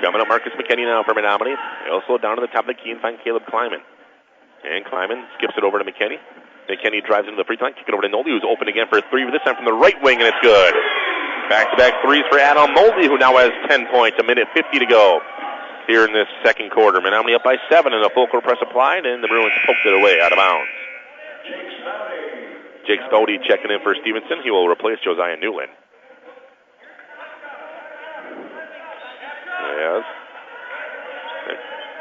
Coming up, Marcus McKinney now for Menominee. He'll slow down to the top of the key and find Caleb Kleiman. And Kleiman skips it over to McKinney. McKinney drives into the free throw line, kick it over to Nolde, who's open again for 3, this time from the right wing, and it's good. Back-to-back threes for Adam Nolde, who now has 10 points, 1:50 to go here in this second quarter. Menominee up by 7, and a full court press applied, and the Bruins poked it away out of bounds. Jake Spody checking in for Stephenson. He will replace Josiah Newland. Yes.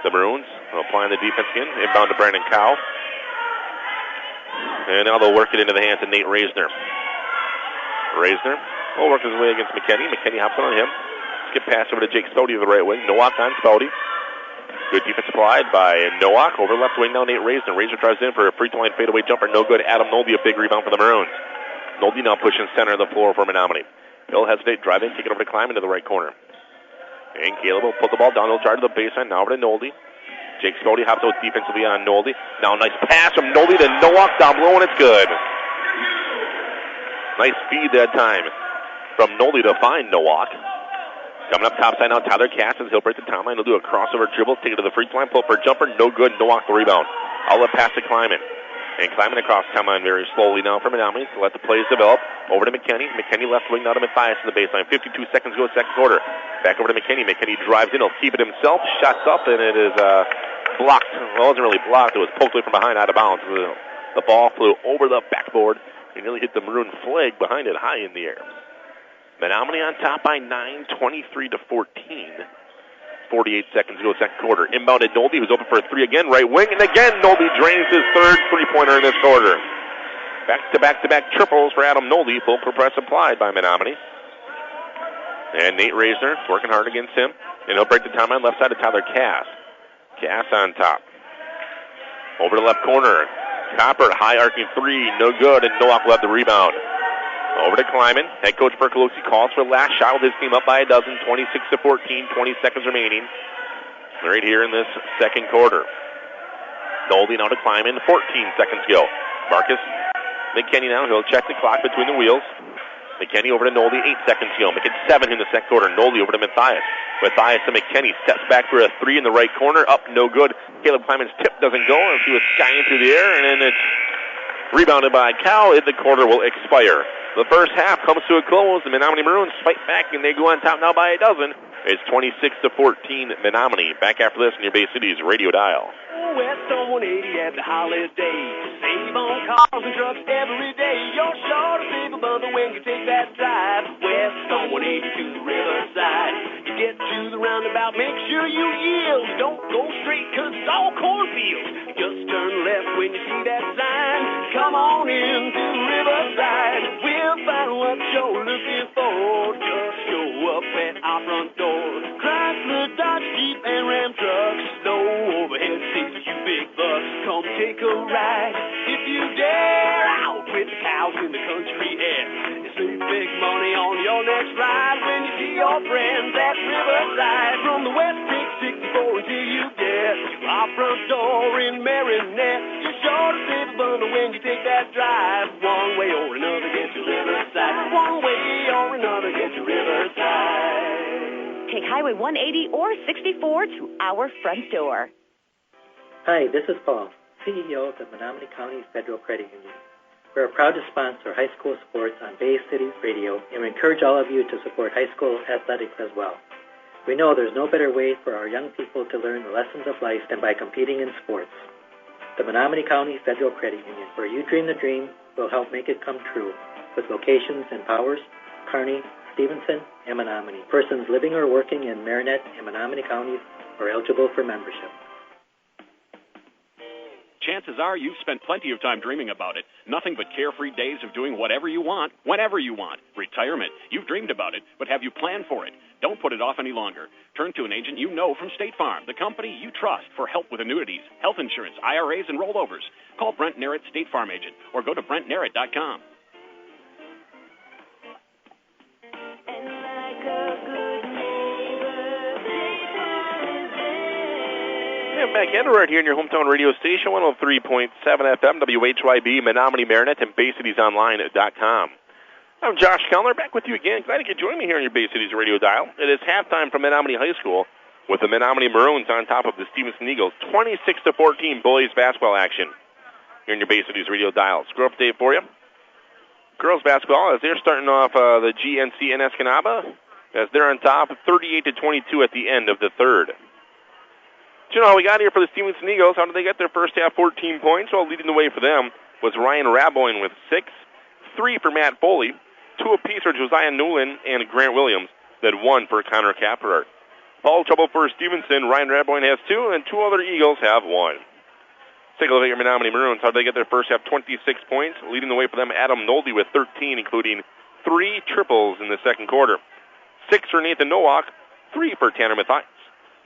The Maroons applying the defense again. Inbound to Brandon Cow. And now they'll work it into the hands of Nate Reisner. Reisner will work his way against McKinney. McKinney hops on him. Skip pass over to Jake Spody to the right wing. Nowak on Spody. Good defense applied by Nowak. Over left wing now Nate Reisner. Reisner tries in for a free throw line fadeaway jumper. No good. Adam Nolde, a big rebound for the Maroons. Nolde now pushing center of the floor for Menominee. He'll hesitate, drive in, take it over to Kleiman to the right corner. And Caleb will put the ball down. He'll try to the baseline. Now over to Nolde. Jake Spody hops out defensively on Nolde. Now a nice pass from Nolde to Nowak down low, and it's good. Nice feed that time from Nolde to find Nowak. Coming up top side now, Tyler Cassins. He'll break the time line. He'll do a crossover dribble, take it to the free throw line, pull up for a jumper. No good. Nowak the rebound. Outlet pass to Kleiman. And Kleiman across time line very slowly now for Menominee to let the plays develop. Over to McKinney. McKinney left wing now to Matthias in the baseline. 52 seconds to go, second quarter. Back over to McKinney. McKinney drives in. He'll keep it himself. Shots up, and it is blocked. Well, it wasn't really blocked. It was poked away from behind, out of bounds. The ball flew over the backboard and nearly hit the Maroon flag behind it high in the air. Menominee on top by 9, 23-14. 48 seconds to go, second quarter. Inbounded Nolde, who's open for a three again, right wing, and again Nolde drains his third three-pointer in this quarter. Back-to-back triples for Adam Nolde, full press applied by Menominee. And Nate Reisner working hard against him, and he'll break the timeline left side to Tyler Cass. Cass on top. Over the left corner. Copper, high arcing three, no good, and Nowak will have the rebound. Over to Kleiman. Head coach Percolosi calls for the last shot with his team up by a dozen. 26-14, 20 seconds remaining. Right here in this second quarter. Nolde now to Kleiman. 14 seconds to go. Marcus McKinney now. He'll check the clock between the wheels. McKinney over to Nolde. 8 seconds to go. Make it 7 in the second quarter. Nolde over to Matthias. Matthias to McKinney. Steps back for a three in the right corner. Up, no good. Caleb Kleiman's tip doesn't go. And he was skying through the air. And then it's rebounded by Cal. The quarter will expire. The first half comes to a close. The Menominee Maroons fight back, and they go on top now by a dozen. It's 26-14 Menominee. Back after this on your Bay City's radio dial. West on 180 at the holiday. Save on cars and trucks every day. You're sure to save a bundle when you take that drive. West on 180 to the riverside. You get to the roundabout, make sure you yield. Don't go straight, cause it's all cornfields. Just turn left when you see that sign. Come on in to the riverside. We'll find what you're looking for. Just show up at our front door. Chrysler, Dodge, Jeep, and Ram trucks. No overhead seats, you big bucks. Come take a ride. If you dare, out with the cows in the country air. You save big money on your next ride when you see your friends at Riverside. From the West Creek 64 until you get to our front door in Marinette. You're sure to save a bundle when you take that drive. One way or another, get to Riverside. One way or another, get to Riverside. Take Highway 180 or 64 to our front door. Hi, this is Paul, CEO of the Menominee County Federal Credit Union. We're proud to sponsor high school sports on Bay Cities Radio, and we encourage all of you to support high school athletics as well. We know there's no better way for our young people to learn the lessons of life than by competing in sports. The Menominee County Federal Credit Union, where you dream the dream, will help make it come true, with locations in Powers, Kearney, Stephenson, and Menominee. Persons living or working in Marinette and Menominee counties are eligible for membership. Chances are you've spent plenty of time dreaming about it. Nothing but carefree days of doing whatever you want, whenever you want. Retirement. You've dreamed about it, but have you planned for it? Don't put it off any longer. Turn to an agent you know from State Farm, the company you trust, for help with annuities, health insurance, IRAs, and rollovers. Call Brent Narrett, State Farm agent, or go to BrentNarrett.com. And back in right here in your hometown radio station, 103.7 FM, WHYB, Menominee, Marinette, and BayCitiesOnline.com. I'm Josh Kellner, back with you again. Glad you could join me here on your Bay Cities radio dial. It is halftime from Menominee High School with the Menominee Maroons on top of the Stephenson Eagles. 26-14 boys basketball action here in your Bay Cities radio dial. Score update for you. Girls basketball, as they're starting off the GNC in Escanaba, as they're on top, 38-22 at the end of the third. Do you know how we got here for the Stephenson Eagles? How did they get their first half 14 points? Well, leading the way for them was Ryan Raboin with 6. 3 for Matt Foley. 2 apiece for Josiah Newland and Grant Williams. Then 1 for Connor Caprart. Foul trouble for Stephenson. Ryan Raboin has 2, and 2 other Eagles have 1. Take a look at your Menominee Maroons. How did they get their first half? 26 points. Leading the way for them, Adam Nolde with 13, including 3 triples in the second quarter. 6 for Nathan Nowak, 3 for Tanner Mathias.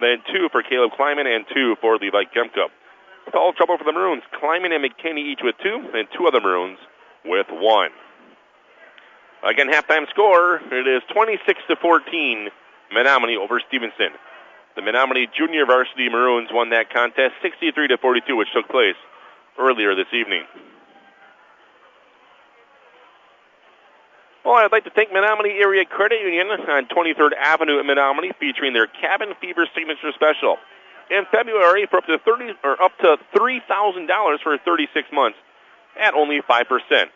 Then 2 for Caleb Kleiman and 2 for Levi Kemka. Foul trouble for the Maroons. Kleiman and McKinney each with 2, and 2 other Maroons with 1. Again, halftime score, it is 26-14, Menominee over Stephenson. The Menominee Junior Varsity Maroons won that contest 63-42, which took place earlier this evening. Well, I'd like to thank Menominee Area Credit Union on 23rd Avenue in Menominee, featuring their Cabin Fever Signature Special. In February, for up to $3,000 for 36 months at only 5%.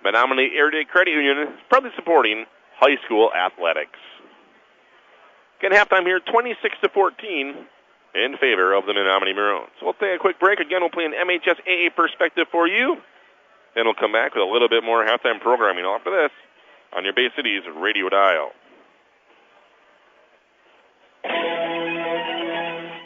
Menominee Area Credit Union is proudly supporting high school athletics. Again, halftime here, 26-14 in favor of the Menominee Maroons. So we'll take a quick break. Again, we'll play an MHSAA perspective for you. Then we'll come back with a little bit more halftime programming after this on your Bay Cities radio dial.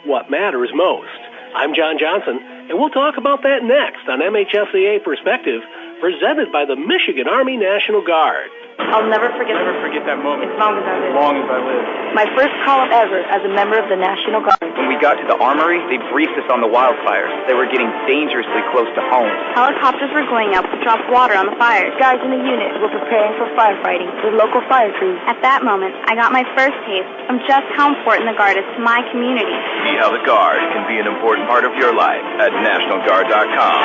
What matters most. I'm John Johnson, and we'll talk about that next on MHSAA Perspective, presented by the Michigan Army National Guard. I'll never forget that moment. As long as I live. Long as I live. My first call ever as a member of the National Guard. When we got to the armory, they briefed us on the wildfires. They were getting dangerously close to home. Helicopters were going up to drop water on the fires. Guys in the unit were preparing for firefighting with local fire crews. At that moment, I got my first taste of just how important the Guard is to my community. See how the Guard can be an important part of your life at NationalGuard.com.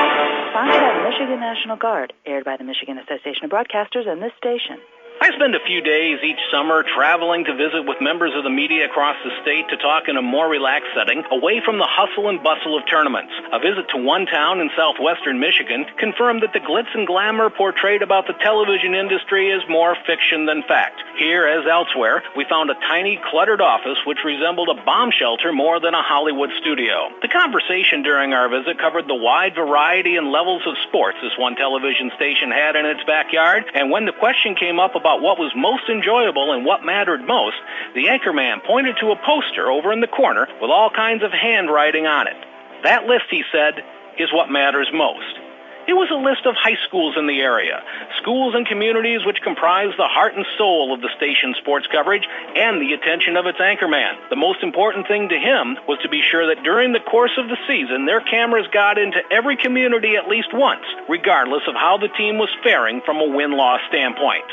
Sponsored by the Michigan National Guard, aired by the Michigan Association of Broadcasters and this station. I spend a few days each summer traveling to visit with members of the media across the state to talk in a more relaxed setting, away from the hustle and bustle of tournaments. A visit to one town in southwestern Michigan confirmed that the glitz and glamour portrayed about the television industry is more fiction than fact. Here, as elsewhere, we found a tiny, cluttered office which resembled a bomb shelter more than a Hollywood studio. The conversation during our visit covered the wide variety and levels of sports this one television station had in its backyard, and when the question came up about what was most enjoyable and what mattered most, the anchorman pointed to a poster over in the corner with all kinds of handwriting on it. That list, he said, is what matters most. It was a list of high schools in the area, schools and communities which comprise the heart and soul of the station's sports coverage and the attention of its anchorman. The most important thing to him was to be sure that during the course of the season, their cameras got into every community at least once, regardless of how the team was faring from a win-loss standpoint.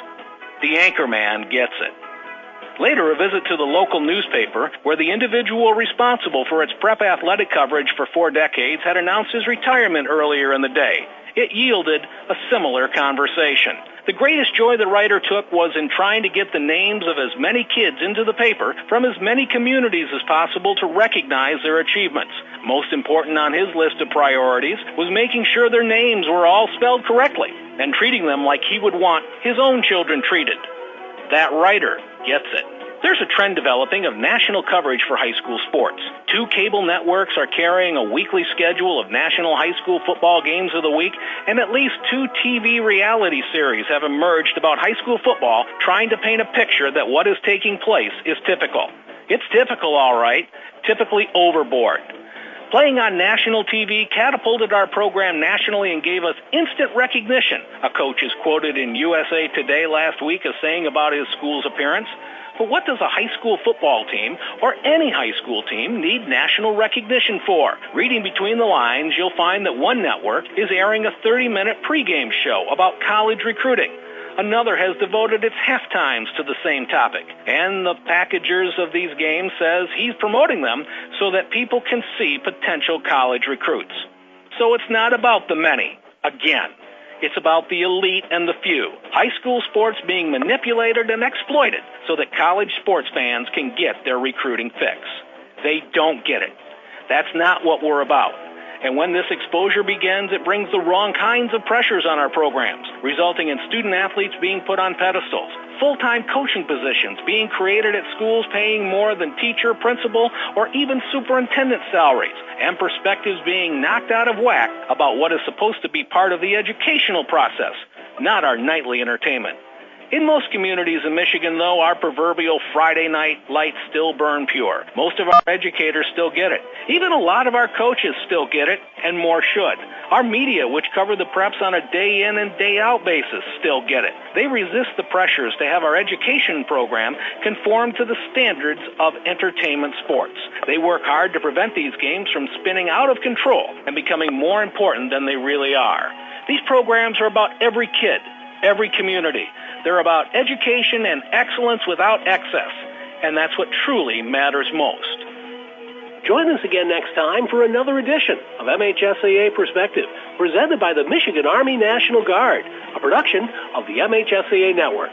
The anchorman gets it. Later, a visit to the local newspaper, where the individual responsible for its prep athletic coverage for 4 decades had announced his retirement earlier in the day. It yielded a similar conversation. The greatest joy the writer took was in trying to get the names of as many kids into the paper from as many communities as possible to recognize their achievements. Most important on his list of priorities was making sure their names were all spelled correctly and treating them like he would want his own children treated. That writer gets it. There's a trend developing of national coverage for high school sports. 2 cable networks are carrying a weekly schedule of national high school football games of the week, and at least 2 TV reality series have emerged about high school football, trying to paint a picture that what is taking place is typical. It's typical, all right, typically overboard. Playing on national TV catapulted our program nationally and gave us instant recognition, a coach is quoted in USA Today last week as saying about his school's appearance. But what does a high school football team, or any high school team, need national recognition for? Reading between the lines, you'll find that one network is airing a 30-minute pregame show about college recruiting. Another has devoted its halftimes to the same topic. And the packagers of these games says he's promoting them so that people can see potential college recruits. So it's not about the many. Again, it's about the elite and the few. High school sports being manipulated and exploited so that college sports fans can get their recruiting fix. They don't get it. That's not what we're about. And when this exposure begins, it brings the wrong kinds of pressures on our programs, resulting in student-athletes being put on pedestals, full-time coaching positions being created at schools paying more than teacher, principal, or even superintendent salaries, and perspectives being knocked out of whack about what is supposed to be part of the educational process, not our nightly entertainment. In most communities in Michigan, though, our proverbial Friday night lights still burn pure. Most of our educators still get it. Even a lot of our coaches still get it, and more should. Our media, which cover the preps on a day in and day out basis, still get it. They resist the pressures to have our education program conform to the standards of entertainment sports. They work hard to prevent these games from spinning out of control and becoming more important than they really are. These programs are about every kid, every community. They're about education and excellence without excess, and that's what truly matters most. Join us again next time for another edition of MHSAA Perspective, presented by the Michigan Army National Guard, a production of the MHSAA Network.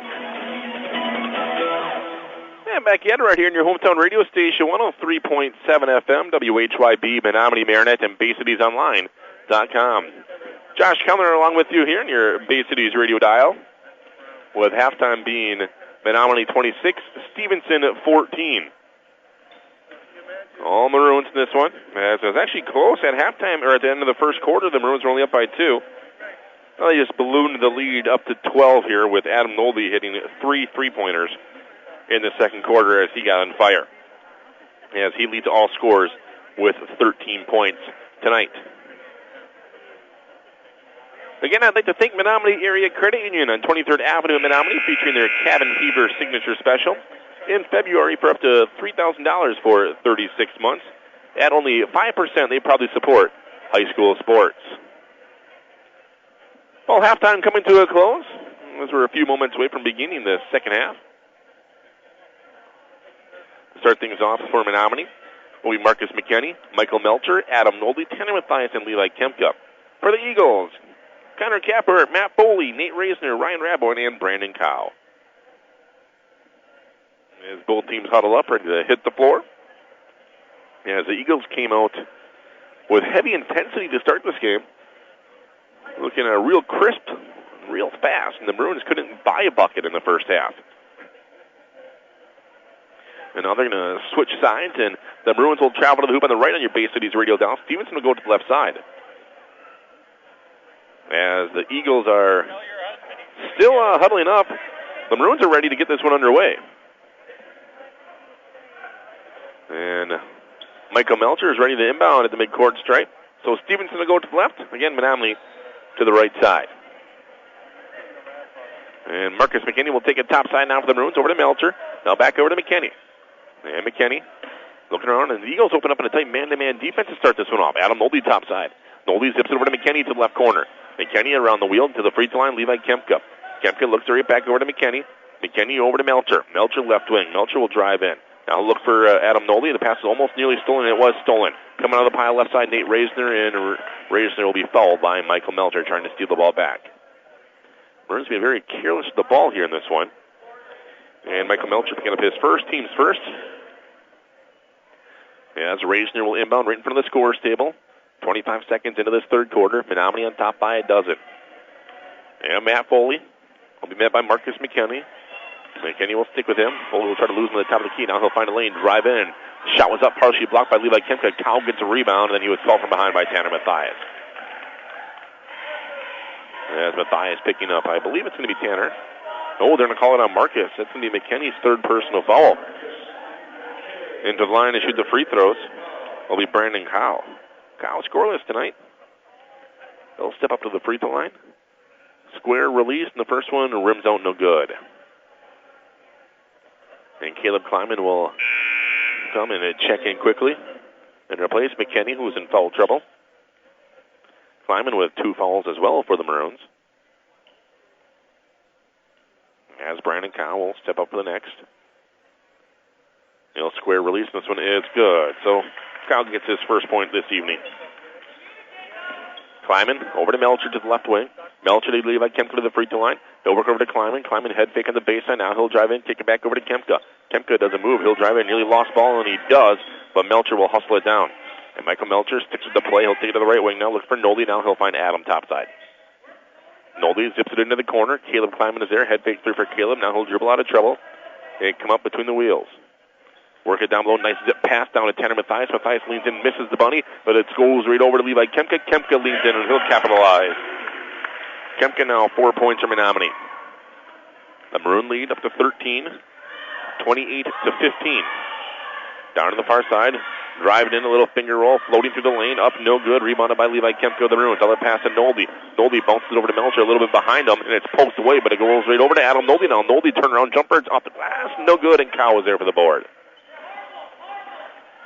And back again right here in your hometown radio station, 103.7 FM, WHYB, Menominee, Marinette, and BayCitiesOnline.com. Josh Kellner along with you here in your Bay Cities radio dial, with halftime being Menominee 26, Stephenson 14. All Maroons in this one. As it was actually close at halftime, or at the end of the first quarter, the Maroons were only up by 2. Well, they just ballooned the lead up to 12 here with Adam Nolde hitting 3 3-pointers in the second quarter as he got on fire, as he leads all scorers with 13 points tonight. Again, I'd like to thank Menominee Area Credit Union on 23rd Avenue in Menominee, featuring their Cabin Fever Signature Special in February for up to $3,000 for 36 months. At only 5%, they proudly support high school sports. Well, halftime coming to a close. As we're a few moments away from beginning the second half. To start things off for Menominee will be Marcus McKinney, Michael Melcher, Adam Nolde, Tanner Mathias, and Levi Kempka. For the Eagles, Connor Capper, Matt Foley, Nate Reisner, Ryan Raboin, and Brandon Cow. As both teams huddle up, ready to hit the floor. As the Eagles came out with heavy intensity to start this game, looking at a real crisp, real fast, and the Maroons couldn't buy a bucket in the first half. And now they're going to switch sides, and the Maroons will travel to the hoop on the right on your Bay Cities radio dial. Stephenson will go to the left side. As the Eagles are still huddling up, the Maroons are ready to get this one underway. And Michael Melcher is ready to inbound at the midcourt stripe. So Stephenson will go to the left. Again, Menominee to the right side. And Marcus McKinney will take it top side now for the Maroons, over to Melcher. Now back over to McKinney. And McKinney looking around, and the Eagles open up in a tight man-to-man defense to start this one off. Adam Nolde top side. Nolde zips it over to McKinney to the left corner. McKinney around the wheel to the free throw line, Levi Kempka. Kempka looks right back over to McKinney. McKinney over to Melcher. Melcher left wing. Melcher will drive in. Now look for Adam Nolde. The pass is almost nearly stolen. It was stolen. Coming out of the pile left side, Nate Reisner, and Reisner will be fouled by Michael Melcher trying to steal the ball back. Maroons being very careless with the ball here in this one. And Michael Melcher picking up his first, team's first. As Reisner will inbound right in front of the scorer's table. 25 seconds into this third quarter. Menominee on top by a dozen. And Matt Foley will be met by Marcus McKinney. McKinney will stick with him. Foley will try to lose him at the top of the key. Now he'll find a lane, drive in. Shot was up, partially blocked by Levi Kempka. Cow gets a rebound, and then he was called from behind by Tanner Mathias. As Mathias picking up, I believe it's going to be Tanner. Oh, they're going to call it on Marcus. That's going to be McKinney's third personal foul. Into the line to shoot the free throws will be Brandon Cow. Cow scoreless tonight. They'll step up to the free throw line. Square release, and the first one rims out no good. And Caleb Kleiman will come in and check in quickly and replace McKinney, who's in foul trouble. Kleiman with 2 fouls as well for the Maroons. As Brandon Cow will step up for the next. He'll square release, and this one is good. So Cow gets his first point this evening. Kleiman over to Melcher to the left wing. Melcher to Levi Kempka to the free throw line. He'll work over to Kleiman. Kleiman head fake on the baseline. Now he'll drive in, kick it back over to Kempka. Kempka doesn't move. He'll drive in, nearly lost ball, and he does, but Melcher will hustle it down. And Michael Melcher sticks with the play. He'll take it to the right wing now. Look for Nolde. Now he'll find Adam topside. Nolde zips it into the corner. Caleb Kleiman is there. Head fake through for Caleb. Now he'll dribble out of trouble and come up between the wheels. Work it down below. Nice zip pass down to Tanner Mathias. Mathias leans in, misses the bunny, but it goes right over to Levi Kemka. Kemka leans in, and he'll capitalize. Kemka now 4 points for Menominee. The Maroon lead up to 13, 28 to 15. Down to the far side. Driving in, a little finger roll, floating through the lane, up, no good, rebounded by Levi Kemka of the Maroons. Other pass to Nolde. Nolde bounces it over to Melcher, a little bit behind him, and it's poked away, but it goes right over to Adam Nolde now. Nolde turnaround jumper, it's off the glass, no good, and Cow is there for the board.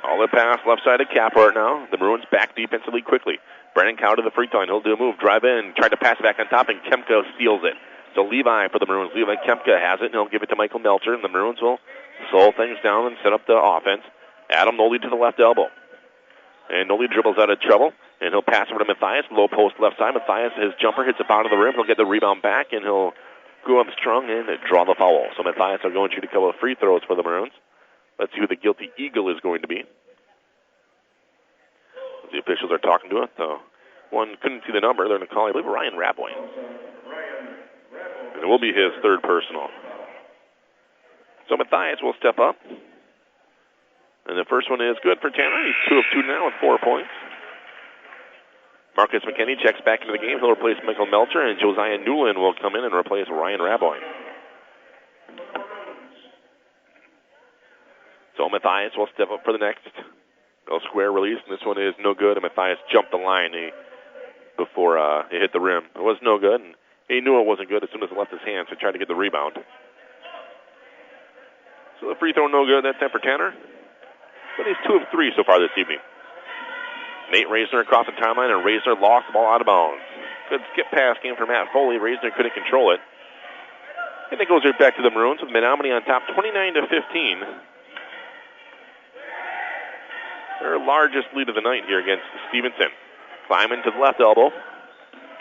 All the pass, left side of Caphart now. The Maroons back defensively quickly. Brandon Cow to the free throw line. He'll do a move, drive in, try to pass it back on top, and Kemka steals it. So Levi for the Maroons. Levi Kemka has it, and he'll give it to Michael Melcher, and the Maroons will slow things down and set up the offense. Adam Nolde to the left elbow. And Nolde dribbles out of trouble, and he'll pass over to Mathias, low post left side. Mathias, his jumper hits the bottom of the rim. He'll get the rebound back, and he'll go up strong and draw the foul. So Mathias will go and shoot a couple of free throws for the Maroons. Let's see who the guilty Eagle is going to be. The officials are talking to it. One couldn't see the number. They're going to call, I believe, Ryan Raboyne. And it will be his third personal. So Mathias will step up. And the first one is good for Tanner. He's 2 of 2 now with 4 points. Marcus McKinney checks back into the game. He'll replace Michael Melcher, and Josiah Newland will come in and replace Ryan Raboyne. So Mathias will step up for the next. They'll square release, and this one is no good, and Mathias jumped the line before he hit the rim. It was no good, and he knew it wasn't good as soon as it left his hands, so he tried to get the rebound. So the free throw no good. That's it for Tanner. But he's 2 of 3 so far this evening. Nate Reisner across the timeline, and Reisner lost the ball out of bounds. Good skip pass came from Matt Foley. Reisner couldn't control it. And it goes right back to the Maroons with Menominee on top, 29 to 15. Their largest lead of the night here against Stephenson. Kleiman to the left elbow.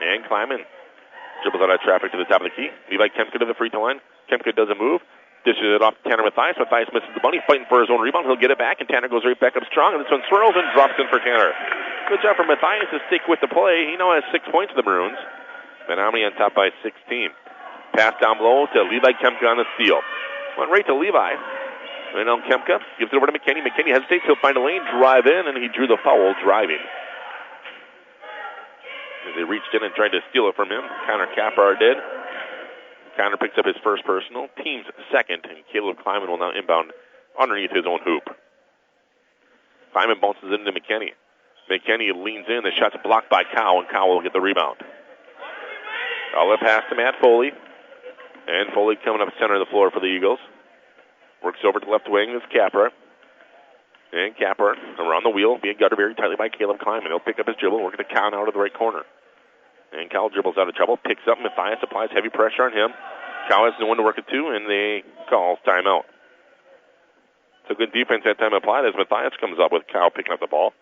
And Kleiman dribbles out of traffic to the top of the key. Levi Kemka to the free throw line. Kemka does a move. Dishes it off to Tanner Mathias. Mathias misses the bunny, fighting for his own rebound. He'll get it back, and Tanner goes right back up strong, and this one swirls and drops in for Tanner. Good job for Mathias to stick with the play. He now has 6 points for the Maroons. Menominee on top by 16. Pass down below to Levi Kemka on the steal. Went right to Levi. And now Kemka gives it over to McKinney. McKinney hesitates. He'll find a lane, drive in, and he drew the foul driving. As they reached in and tried to steal it from him, Connor Caphart did. Connor picks up his first personal, team's second, and Caleb Kleiman will now inbound underneath his own hoop. Kleiman bounces into McKinney. McKinney leans in, the shot's blocked by Cow, and Cow will get the rebound. I'll pass to Matt Foley. And Foley coming up center of the floor for the Eagles. Works over to left wing, this Caphart. And Caphart around the wheel, being guarded very tightly by Caleb Kleiman. He'll pick up his dribble, work the count out of the right corner. And Cal dribbles out of trouble, picks up Mathias, applies heavy pressure on him. Cal has no one to work it to, and they call timeout. So good defense that time applied as Mathias comes up with Cal picking up the ball.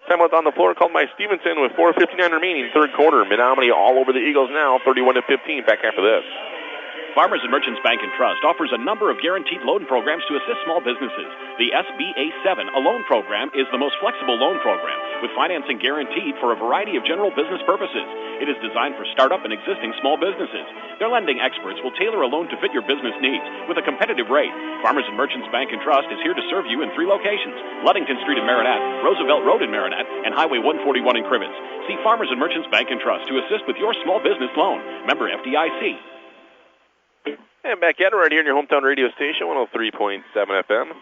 Timeout on the floor called by Stephenson with 4:59 remaining, third quarter. Menominee all over the Eagles now, 31 to 15. Back after this. Farmers and Merchants Bank and Trust offers a number of guaranteed loan programs to assist small businesses. The SBA 7, a loan program, is the most flexible loan program, with financing guaranteed for a variety of general business purposes. It is designed for startup and existing small businesses. Their lending experts will tailor a loan to fit your business needs with a competitive rate. Farmers and Merchants Bank and Trust is here to serve you in 3 locations: Ludington Street in Marinette, Roosevelt Road in Marinette, and Highway 141 in Crivets. See Farmers and Merchants Bank and Trust to assist with your small business loan. Member FDIC. And back at it right here in your hometown radio station, 103.7 FM,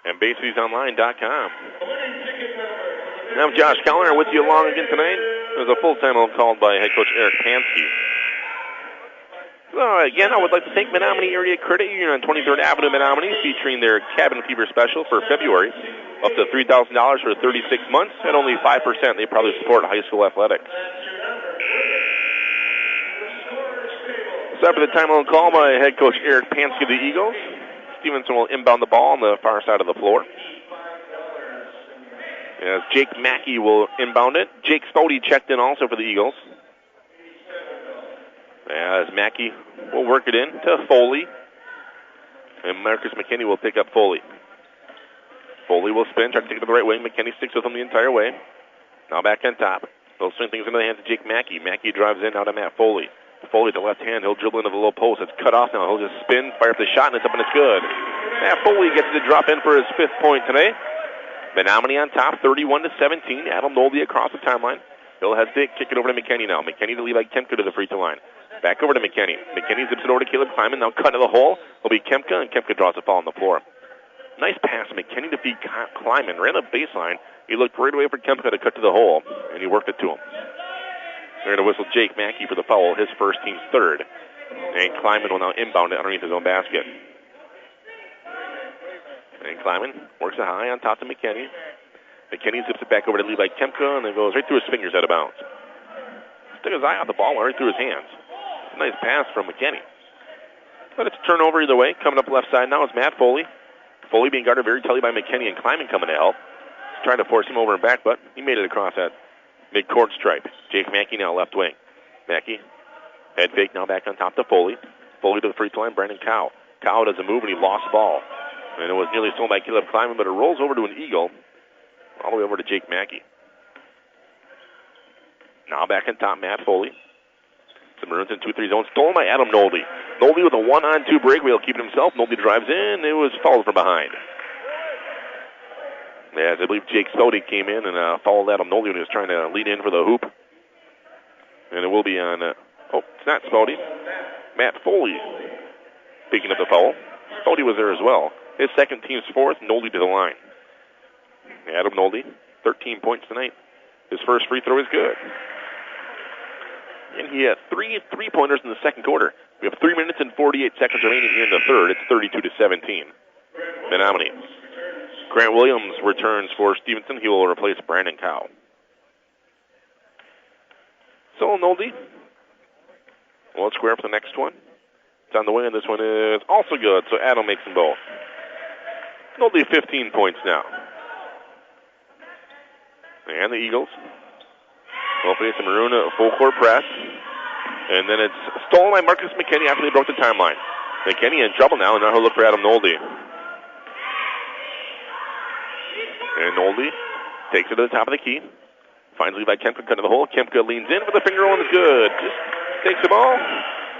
and BaseCitiesOnline.com. I'm Josh Kellner with you along again tonight. There's a full-time hold called by head coach Eric Pansky. So again, I would like to thank Menominee Area Credit Union on 23rd Avenue, Menominee, featuring their Cabin Fever special for February. Up to $3,000 for 36 months, at only 5%. They probably support high school athletics. So after the timeout call by head coach Eric Pansky of the Eagles, Stephenson will inbound the ball on the far side of the floor. As Jake Mackey will inbound it. Jake Spody checked in also for the Eagles. As Mackey will work it in to Foley. And Marcus McKinney will pick up Foley. Foley Foley will spin, try to take it to the right wing. McKinney sticks with him the entire way. Now back on top. He'll swing things into the hands of Jake Mackey. Mackey drives in now to Matt Foley. Foley to the left hand. He'll dribble into the low post. It's cut off now. He'll just spin, fire up the shot, and it's up and it's good. Matt Foley gets the drop in for his 5th point today. Menominee on top, 31-17. Adam Nolde across the timeline. He'll hesitate, kick it over to McKinney now. McKinney to Levi Kemka to the free throw line. Back over to McKinney. McKinney zips it over to Caleb Kleiman. Now cut to the hole. It'll be Kemka, and Kemka draws a foul on the floor. Nice pass. McKinney to feed Kleiman. Ran the baseline. He looked right away for Kemka to cut to the hole, and he worked it to him. They're going to whistle Jake Mackey for the foul, his first, team's 3rd. And Kleiman will now inbound it underneath his own basket. And Kleiman works it high on top to McKinney. McKinney zips it back over to Levi Kemka, and it goes right through his fingers out of bounds. Took his eye off the ball, went right through his hands. Nice pass from McKinney. But it's a turnover either way. Coming up left side now is Matt Foley. Foley being guarded very tightly by McKinney, and Kleiman coming to help. Trying to force him over and back, but he made it across that mid-court stripe. Jake Mackey now left wing. Mackey, head fake now back on top to Foley. Foley to the free throw line, Brandon Cow. Cow does a move, and he lost the ball. And it was nearly stolen by Caleb Kleiman, but it rolls over to an Eagle, all the way over to Jake Mackey. Now back on top, Matt Foley. The Maroons in 2-3 zone, stolen by Adam Nolde. Nolde with a 1-on-2 breakaway, he'll keep it himself. Nolde drives in, it was fouled from behind. As I believe Jake Stody came in and fouled Adam Nolde when he was trying to lead in for the hoop. And it will be on, it's not Stody. Matt Foley picking up the foul. Stody was there as well. His 2nd, team's 4th, Nolde to the line. Adam Nolde, 13 points tonight. His first free throw is good. And he had 3 3-pointers in the 2nd quarter. We have 3 minutes and 48 seconds remaining here in the 3rd. It's 32-17. Menominee. Grant Williams returns for Stephenson. He will replace Brandon Cow. So Nolde will square for the next one. It's on the way, and this one is also good. So Adam makes them both. Nolde 15 points now. And the Eagles will face the Maroon full court press. And then it's stolen by Marcus McKinney after they broke the timeline. McKinney in trouble now, and now he'll look for Adam Nolde. And Nolde takes it to the top of the key. Finds Levi Kemka cut to the hole. Kemka leans in with a finger roll and is good. Just takes the ball,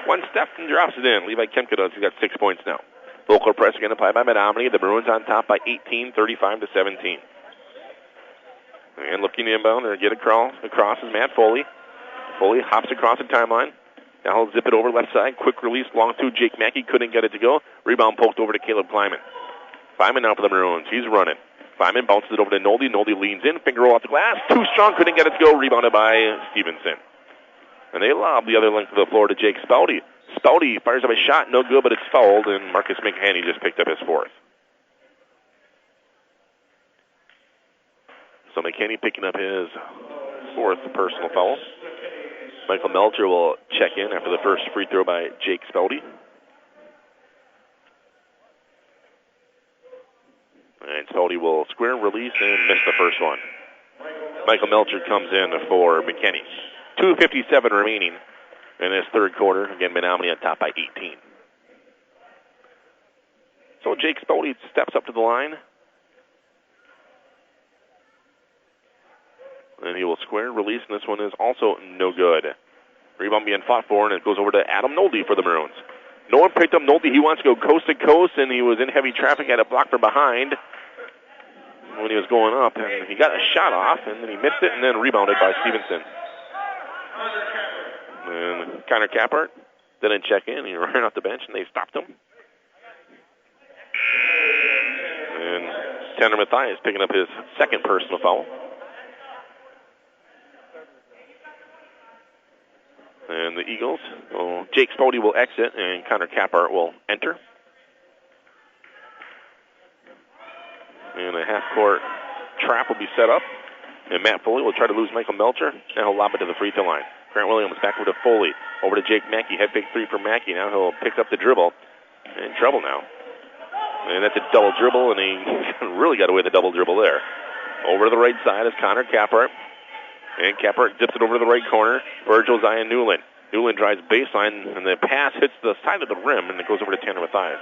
one step, and drops it in. Levi Kemka does. He's got 6 points now. Full court press again applied by Menominee. The Maroons on top by 18, 35-17. And looking inbound or get across is Matt Foley. Foley hops across the timeline. Now he'll zip it over left side. Quick release, long two. Jake Mackey couldn't get it to go. Rebound poked over to Caleb Kleiman. Kleiman now for the Maroons. He's running. Kleiman bounces it over to Nolde. Nolde leans in. Finger roll off the glass. Too strong. Couldn't get it to go. Rebounded by Stephenson. And they lob the other length of the floor to Jake Spouty. Spouty fires up a shot. No good, but it's fouled. And Marcus McHaney just picked up his 4th. So McHaney picking up his 4th personal foul. Michael Melcher will check in after the first free throw by Jake Spouty. And Spouty will square, release, and miss the first one. Michael Melcher comes in for McKinney. 2:57 remaining in his 3rd quarter. Again, Menominee on top by 18. So Jake Spouty steps up to the line. And he will square, release, and this one is also no good. Rebound being fought for, and it goes over to Adam Nolde for the Maroons. No one picked up Nolde. He wants to go coast to coast, and he was in heavy traffic, had a block from behind when he was going up. And he got a shot off, and then he missed it, and then rebounded by Stephenson. And Connor Cappart didn't check in. He ran off the bench, and they stopped him. And Tanner Mathias picking up his 2nd personal foul. And the Eagles, Jake Spouty will exit, and Connor Cappart will enter. And a half-court trap will be set up. And Matt Foley will try to lose Michael Melcher. Now he'll lob it to the free throw line. Grant Williams back over to Foley. Over to Jake Mackey. Head fake 3 for Mackey. Now he'll pick up the dribble. In trouble now. And that's a double dribble, and he really got away with a double dribble there. Over to the right side is Connor Cappart. And Cappart dips it over to the right corner for Josiah Newland. Newland drives baseline, and the pass hits the side of the rim, and it goes over to Tanner Mathias.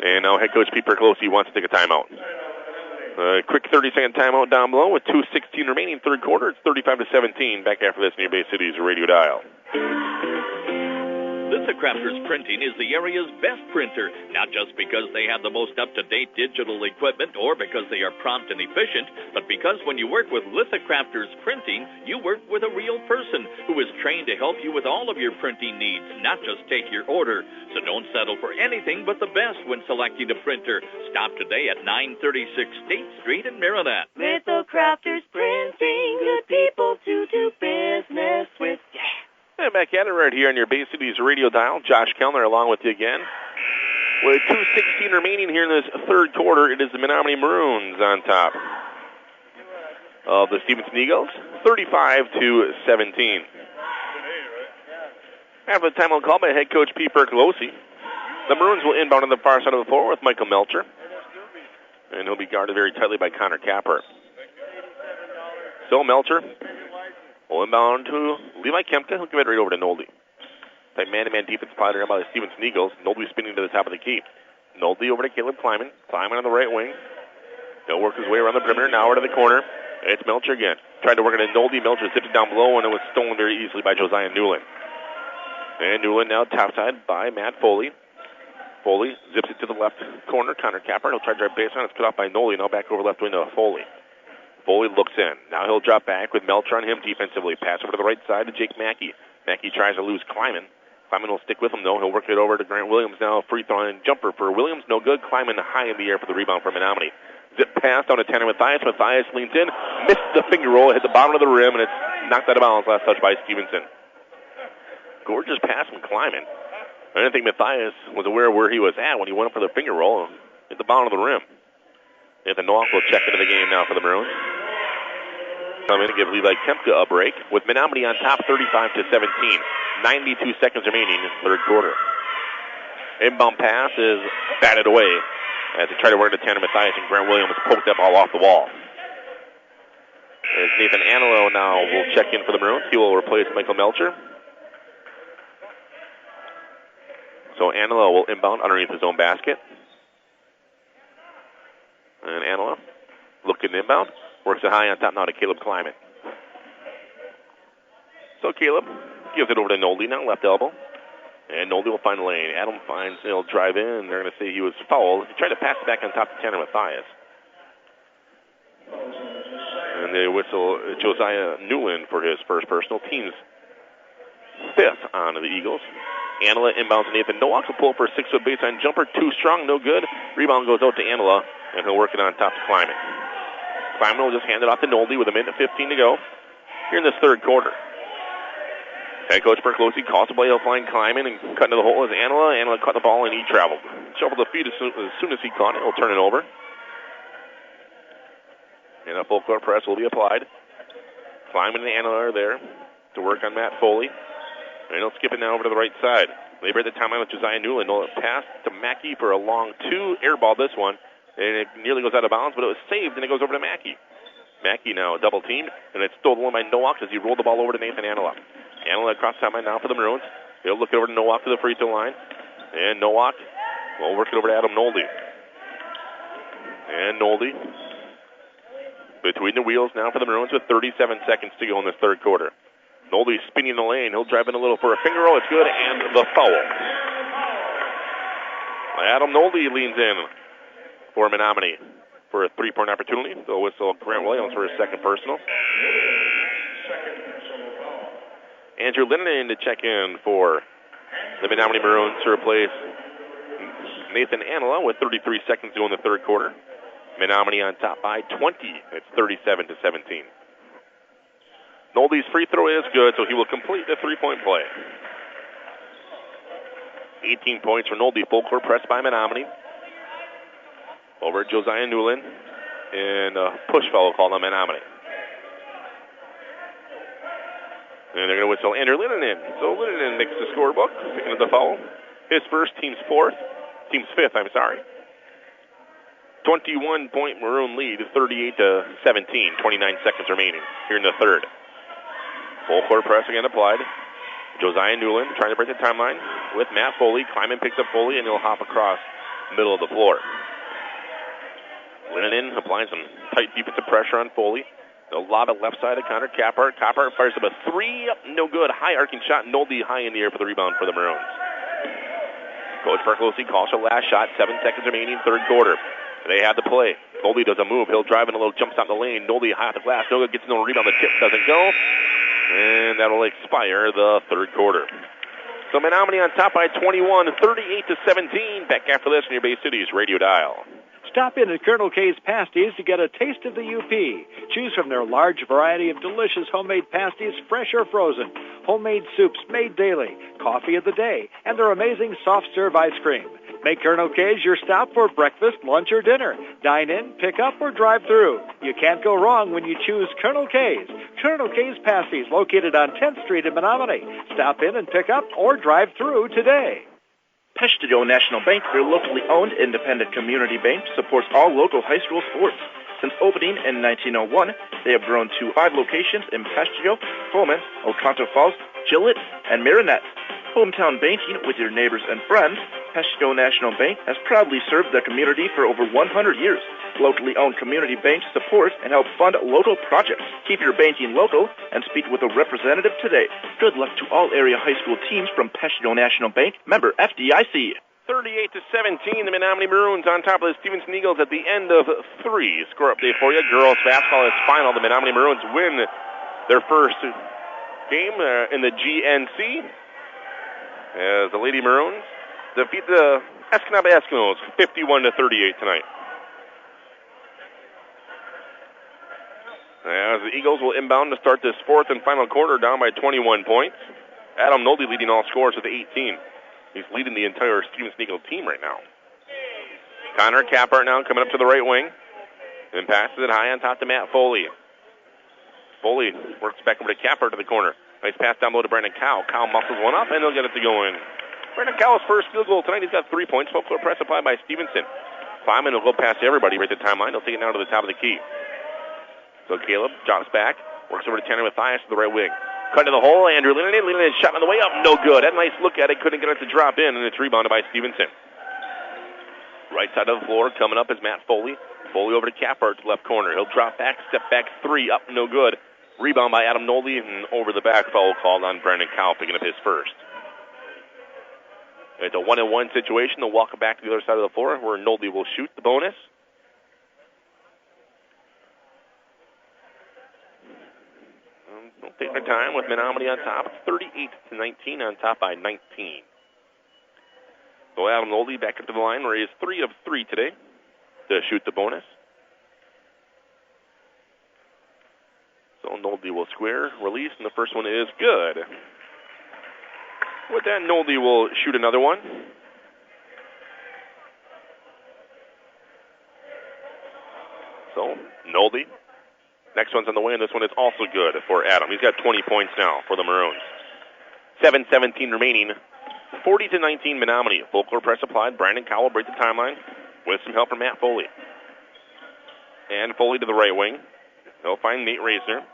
And now head coach Pete Percolosi wants to take a timeout. Quick 30-second timeout down below with 2:16 remaining third quarter. It's 35-17. Back after this, New Bay City's radio dial. Lithocrafters Printing is the area's best printer, not just because they have the most up-to-date digital equipment or because they are prompt and efficient, but because when you work with Lithocrafters Printing, you work with a real person who is trained to help you with all of your printing needs, not just take your order. So don't settle for anything but the best when selecting a printer. Stop today at 936 State Street in Maryland. Lithocrafters Printing, good people to do business with. And back at it right here on your Bay Cities radio dial. Josh Kellner along with you again. With 2:16 remaining here in this third quarter, it is the Menominee Maroons on top of the Stephenson Eagles, 35-17. After the timeout call by head coach Pete Percolosi, the Maroons will inbound on the far side of the floor with Michael Melcher. And he'll be guarded very tightly by Connor Capper. So Melcher will inbound to Levi Kemka. He'll give it right over to Nolde. That man-to-man defense applied around by the Stephenson Eagles. Nolde spinning to the top of the key. Nolde over to Caleb Kleiman. Kleiman on the right wing. He'll work his way around the perimeter. Now over to the corner. It's Melcher again. Tried to work it in Nolde. Melcher zipped it down below, and it was stolen very easily by Josiah Newland. And Newland now topside by Matt Foley. Foley zips it to the left corner. Connor Capper. He'll try to drive baseline. It's cut off by Nolde. Now back over left wing to Foley. Foley looks in. Now he'll drop back with Melcher on him defensively. Pass over to the right side to Jake Mackey. Mackey tries to lose Kleiman. Kleiman will stick with him, though. He'll work it over to Grant Williams now. Free throw and jumper for Williams. No good. Kleiman high in the air for the rebound for Menominee. Zip pass down to Tanner Mathias. Mathias leans in. Missed the finger roll. Hit the bottom of the rim, and it's knocked out of bounds. Last touch by Stephenson. Gorgeous pass from Kleiman. I didn't think Mathias was aware of where he was at when he went up for the finger roll. Hit the bottom of the rim. Nathan Nowak will check into the game now for the Maroons. Come in and give Levi Kemka a break with Menominee on top 35-17. 92 seconds remaining in the third quarter. Inbound pass is batted away as they try to work to Tanner Mathias, and Grant Williams poked that ball off the wall. As Nathan Anelo now will check in for the Maroons. He will replace Michael Melcher. So Anelo will inbound underneath his own basket. And Anelo looking inbound. Works it high on top now to Caleb Kleiman. So Caleb gives it over to Nolde now, left elbow. And Nolde will find the lane. Adam finds, he'll drive in. They're going to say he was fouled. He tried to pass it back on top to Tanner Mathias. And they whistle Josiah Newland for his first personal. Team's fifth on the Eagles. Anela inbounds to Nathan Nowak. Will pull for a 6-foot baseline jumper. Too strong, no good. Rebound goes out to Anela, and he'll work it on top to Kleiman. Kleiman will just hand it off to Nolde with 1:15 to go here in this third quarter. Head coach Percolosi calls the play. He'll find Kleiman and cut into the hole as Anela. Anela caught the ball and he traveled. Shuffled the feet as soon as he caught it. He'll turn it over. And a full court press will be applied. Kleiman and Anela are there to work on Matt Foley. And he'll skip it now over to the right side. They break the timeline with Josiah Newland. He'll pass to Mackey for a long two. Airball this one. And it nearly goes out of bounds, but it was saved, and it goes over to Mackey. Mackey now double teamed, and it's stolen by Nowak as he rolled the ball over to Nathan Anela. Anela across the timeline now for the Maroons. He'll look over to Nowak to the free throw line. And Nowak will work it over to Adam Nolde. And Nolde between the wheels now for the Maroons with 37 seconds to go in this third quarter. Nolde spinning the lane. He'll drive in a little for a finger roll. It's good, and the foul. Adam Nolde leans in for Menominee for a three-point opportunity. They'll whistle Grant Williams for his second personal. Andrew Linden to check in for the Menominee Maroons to replace Nathan Anela with 33 seconds to go in the third quarter. Menominee on top by 20. It's 37-17. Nolde's free throw is good, so he will complete the three-point play. 18 points for Nolde. Full court press by Menominee. Over Josiah Newland, and a push foul called on Menominee. And they're going to whistle Andrew Linden. So Linden makes the scorebook, picking up the foul. His first, team's fifth, 21-point Maroon lead, 38-17, 29 seconds remaining here in the third. Full court press again applied. Josiah Newland trying to break the timeline with Matt Foley. Kleiman picks up Foley, and he'll hop across middle of the floor. Linden applying some tight defensive pressure on Foley. They'll lob it left side of Connor Caphart. Caphart fires up a three. No good. High arcing shot. Nolte high in the air for the rebound for the Maroons. Coach Percolosi calls for last shot. 7 seconds remaining, third quarter. They have the play. Nolte does a move. He'll drive in a little jump stop in the lane. Nolte high off the glass. No good. Gets no rebound. The tip doesn't go. And that'll expire the third quarter. So Menominee on top by 21, 38-17. Back after this in your Bay Cities radio dial. Stop in at Colonel K's Pasties to get a taste of the UP. Choose from their large variety of delicious homemade pasties, fresh or frozen, homemade soups made daily, coffee of the day, and their amazing soft-serve ice cream. Make Colonel K's your stop for breakfast, lunch, or dinner. Dine in, pick up, or drive through. You can't go wrong when you choose Colonel K's. Colonel K's Pasties, located on 10th Street in Menominee. Stop in and pick up or drive through today. Peshtigo National Bank, your locally owned independent community bank, supports all local high school sports. Since opening in 1901, they have grown to 5 locations in Peshtigo, Pullman, Oconto Falls, Gillett, and Marinette. Hometown banking with your neighbors and friends, Peshtigo National Bank has proudly served the community for over 100 years. Locally owned community banks support and help fund local projects. Keep your banking local and speak with a representative today. Good luck to all area high school teams from Peshtigo National Bank, member FDIC. 38-17, the Menominee Maroons on top of the Stephenson Eagles at the end of 3. Score update for you. Girls basketball is final. The Menominee Maroons win their first game in the GNC as the Lady Maroons defeat the Escanaba Eskimos 51-38 tonight. As the Eagles will inbound to start this fourth and final quarter down by 21 points. Adam Nolte leading all scores with 18. He's leading the entire Stephenson Eagle team right now. Connor Caphart now coming up to the right wing. And passes it high on top to Matt Foley. Foley works back over to Caphart to the corner. Nice pass down low to Brandon Cow. Cow muscles one up, and he'll get it to go in. Brandon Cow's first field goal tonight. He's got 3 points. Folklore press applied by Stephenson. Kleiman will go past everybody right at the timeline. He'll take it down to the top of the key. So Caleb drops back, works over to Tanner Mathias to the right wing. Cut to the hole, Andrew Linden. Linden shot on the way up, no good. Had a nice look at it, couldn't get it to drop in, and it's rebounded by Stephenson. Right side of the floor, coming up is Matt Foley. Foley over to Caphart to left corner. He'll drop back, step back, 3, up, no good. Rebound by Adam Nolte, and over the back foul called on Brandon Cow, picking up his first. It's a 1-on-1 situation. They'll walk it back to the other side of the floor where Nolte will shoot the bonus. Don't take their time with Menominee on top. It's 38-19 on top by 19. So Adam Nolte back up to the line where he is 3 of 3 today to shoot the bonus. So Nolte will square, release, and the first one is good. With that, Nolte will shoot another one. So, Nolte. Next one's on the way, and this one is also good for Adam. He's got 20 points now for the Maroons. 7:17 remaining. 40-19 Menominee. Folklore press applied. Brandon Cowell break the timeline with some help from Matt Foley. And Foley to the right wing. They'll find Nate Reisner.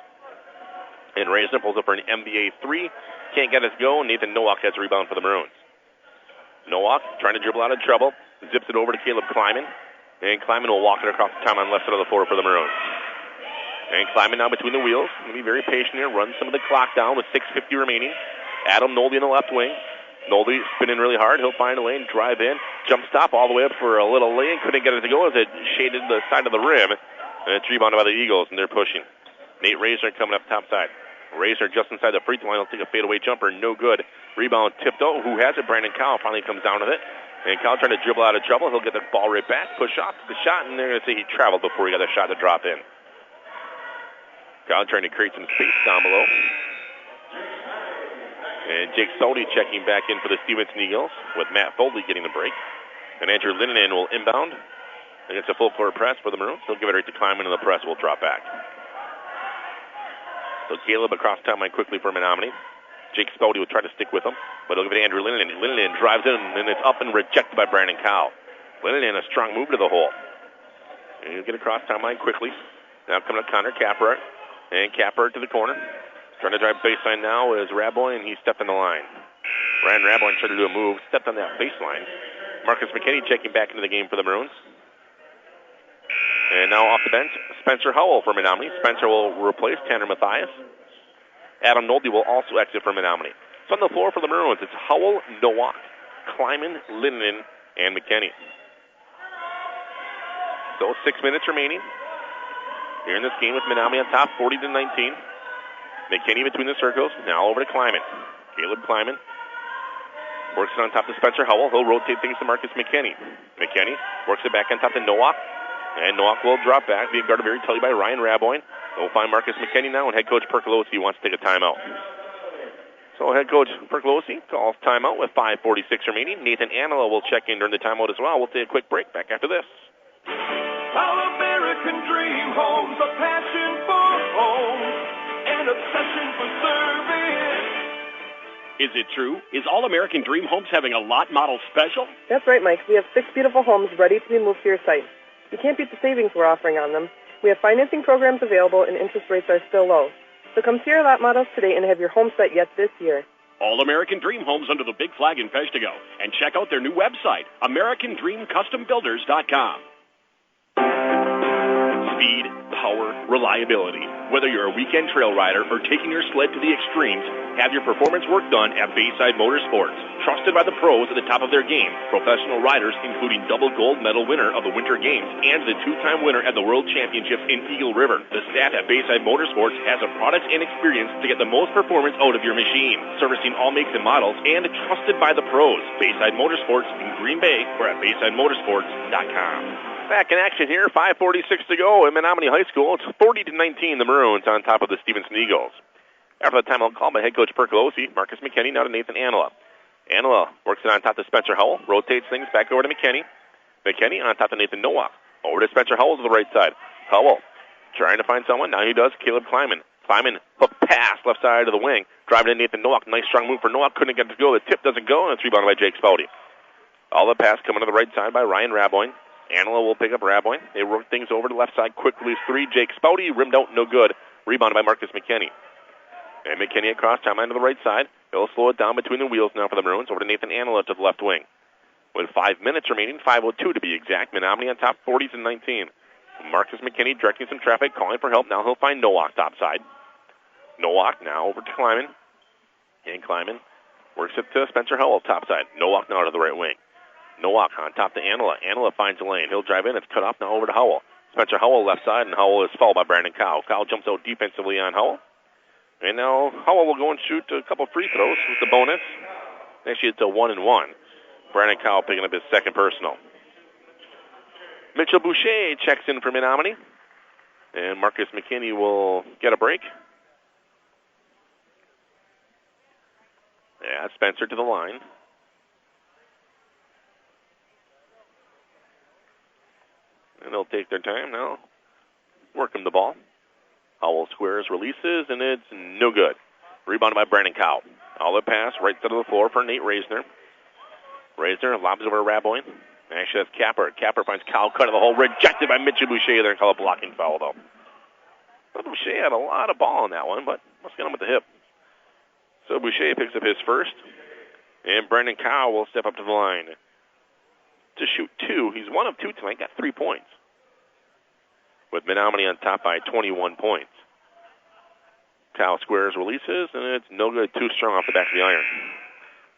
And Reisner pulls up for an NBA 3. Can't get us go. Nathan Nowak has a rebound for the Maroons. Nowak trying to dribble out of trouble. Zips it over to Caleb Kleiman. And Kleiman will walk it across the timeline left side of the floor for the Maroons. And Kleiman now between the wheels. Going to be very patient here. Run some of the clock down with 6:50 remaining. Adam Nolte in the left wing. Nolte spinning really hard. He'll find a lane, drive in, jump stop all the way up for a little lane. Couldn't get it to go as it shaded the side of the rim. And it's rebounded by the Eagles, and they're pushing. Nate Reisner coming up top side. Reisner just inside the free throw line. He'll take a fadeaway jumper. No good. Rebound tipped out. Who has it? Brandon Cowell finally comes down with it. And Cowell trying to dribble out of trouble. He'll get the ball right back, push off the shot, and they're going to say he traveled before he got the shot to drop in. Cowell trying to create some space down below. And Jake Sodi checking back in for the Stephenson Eagles with Matt Foley getting the break. And Andrew Linden will inbound against a full court press for the Maroons. He'll give it right to Kleiman, and the press will drop back. So Caleb across timeline quickly for Menominee. Jake Spody will try to stick with him, but he'll give it to Andrew Linden. Linden drives in, and it's up and rejected by Brandon Cowell. Linden a strong move to the hole. And he'll get across timeline quickly. Now coming up Connor Caphart. And Caphart to the corner. Trying to drive baseline now is Raboy, and he stepped on the line. Ryan Raboy tried to do a move, stepped on that baseline. Marcus McKinney checking back into the game for the Maroons. And now off the bench, Spencer Howell for Menominee. Spencer will replace Tanner Mathias. Adam Nolte will also exit for Menominee. So on the floor for the Maroons, it's Howell, Nowak, Kleiman, Linden, and McKinney. So 6 minutes remaining here in this game with Menominee on top, 40-19. McKinney between the circles. Now over to Kleiman. Caleb Kleiman works it on top to Spencer Howell. He'll rotate things to Marcus McKinney. McKinney works it back on top to Nowak. And Nowak will drop back, being guarded very tightly by Ryan Raboyne. We'll find Marcus McKinney now, and head coach Percolosi wants to take a timeout. So head coach Percolosi calls timeout with 5:46 remaining. Nathan Anila will check in during the timeout as well. We'll take a quick break. Back after this. Our American dream homes, a passion for homes, an obsession for service. Is it true? Is All American Dream Homes having a lot model special? That's right, Mike. We have 6 beautiful homes ready to be moved to your site. You can't beat the savings we're offering on them. We have financing programs available and interest rates are still low. So come see our lot models today and have your home set yet this year. All American Dream Homes under the big flag in Peshtigo. And check out their new website, AmericanDreamCustomBuilders.com. Speed, power, reliability. Whether you're a weekend trail rider or taking your sled to the extremes, have your performance work done at Bayside Motorsports. Trusted by the pros at the top of their game, professional riders including double gold medal winner of the Winter Games and the 2-time winner at the World Championships in Eagle River. The staff at Bayside Motorsports has the products and experience to get the most performance out of your machine. Servicing all makes and models and trusted by the pros. Bayside Motorsports in Green Bay or at BaysideMotorsports.com. Back in action here, 5:46 to go in Menominee High School. It's 40-19, the Maroons on top of the Stephenson Eagles. After the timeout call by head coach Percolosi, Marcus McKinney now to Nathan Anila. Anila works it on top to Spencer Howell, rotates things back over to McKinney. McKinney on top to Nathan Nowak. Over to Spencer Howell to the right side. Howell trying to find someone. Now he does. Caleb Kleiman. Kleiman hook pass left side of the wing. Driving in Nathan Nowak. Nice strong move for Nowak. Couldn't get it to go. The tip doesn't go, and it's rebounded by Jake Spouty. All the pass coming to the right side by Ryan Raboyne. Anila will pick up Raboyne. They work things over to the left side. Quick release 3. Jake Spouty rimmed out, no good. Rebounded by Marcus McKinney. And McKinney across, timeline to the right side. He'll slow it down between the wheels now for the Maroons. Over to Nathan Anila to the left wing. With 5 minutes remaining, 5:02 to be exact. Menominee on top, 40-19. Marcus McKinney directing some traffic, calling for help. Now he'll find Nowak topside. Nowak now over to Kleiman. And Kleiman works it to Spencer Howell topside. Nowak now to the right wing. Nowak on top to Anila. Anila finds a lane. He'll drive in. It's cut off now over to Howell. Spencer Howell left side, and Howell is fouled by Brandon Cow. Cow jumps out defensively on Howell. And now Howell will go and shoot a couple free throws with the bonus. Actually, it's a 1-and-1. Brandon Cow picking up his second personal. Mitchell Boucher checks in for Menominee. And Marcus McKinney will get a break. Yeah, Spencer to the line. And they'll take their time now. Work him the ball. Howell squares, releases, and it's no good. Rebounded by Brandon Cow. All the pass, right side of the floor for Nate Reisner. Reisner lobs over to Raboyne. Actually, that's Capper. Capper finds Cow, cut of the hole, rejected by Mitchell Boucher there, and call a blocking foul, though. But Boucher had a lot of ball on that one, but let's get him with the hip. So Boucher picks up his first, and Brandon Cow will step up to the line to shoot 2. He's 1 of 2 tonight, got 3 points. With Menominee on top by 21 points. Cow squares, releases, and it's no good. Too strong off the back of the iron.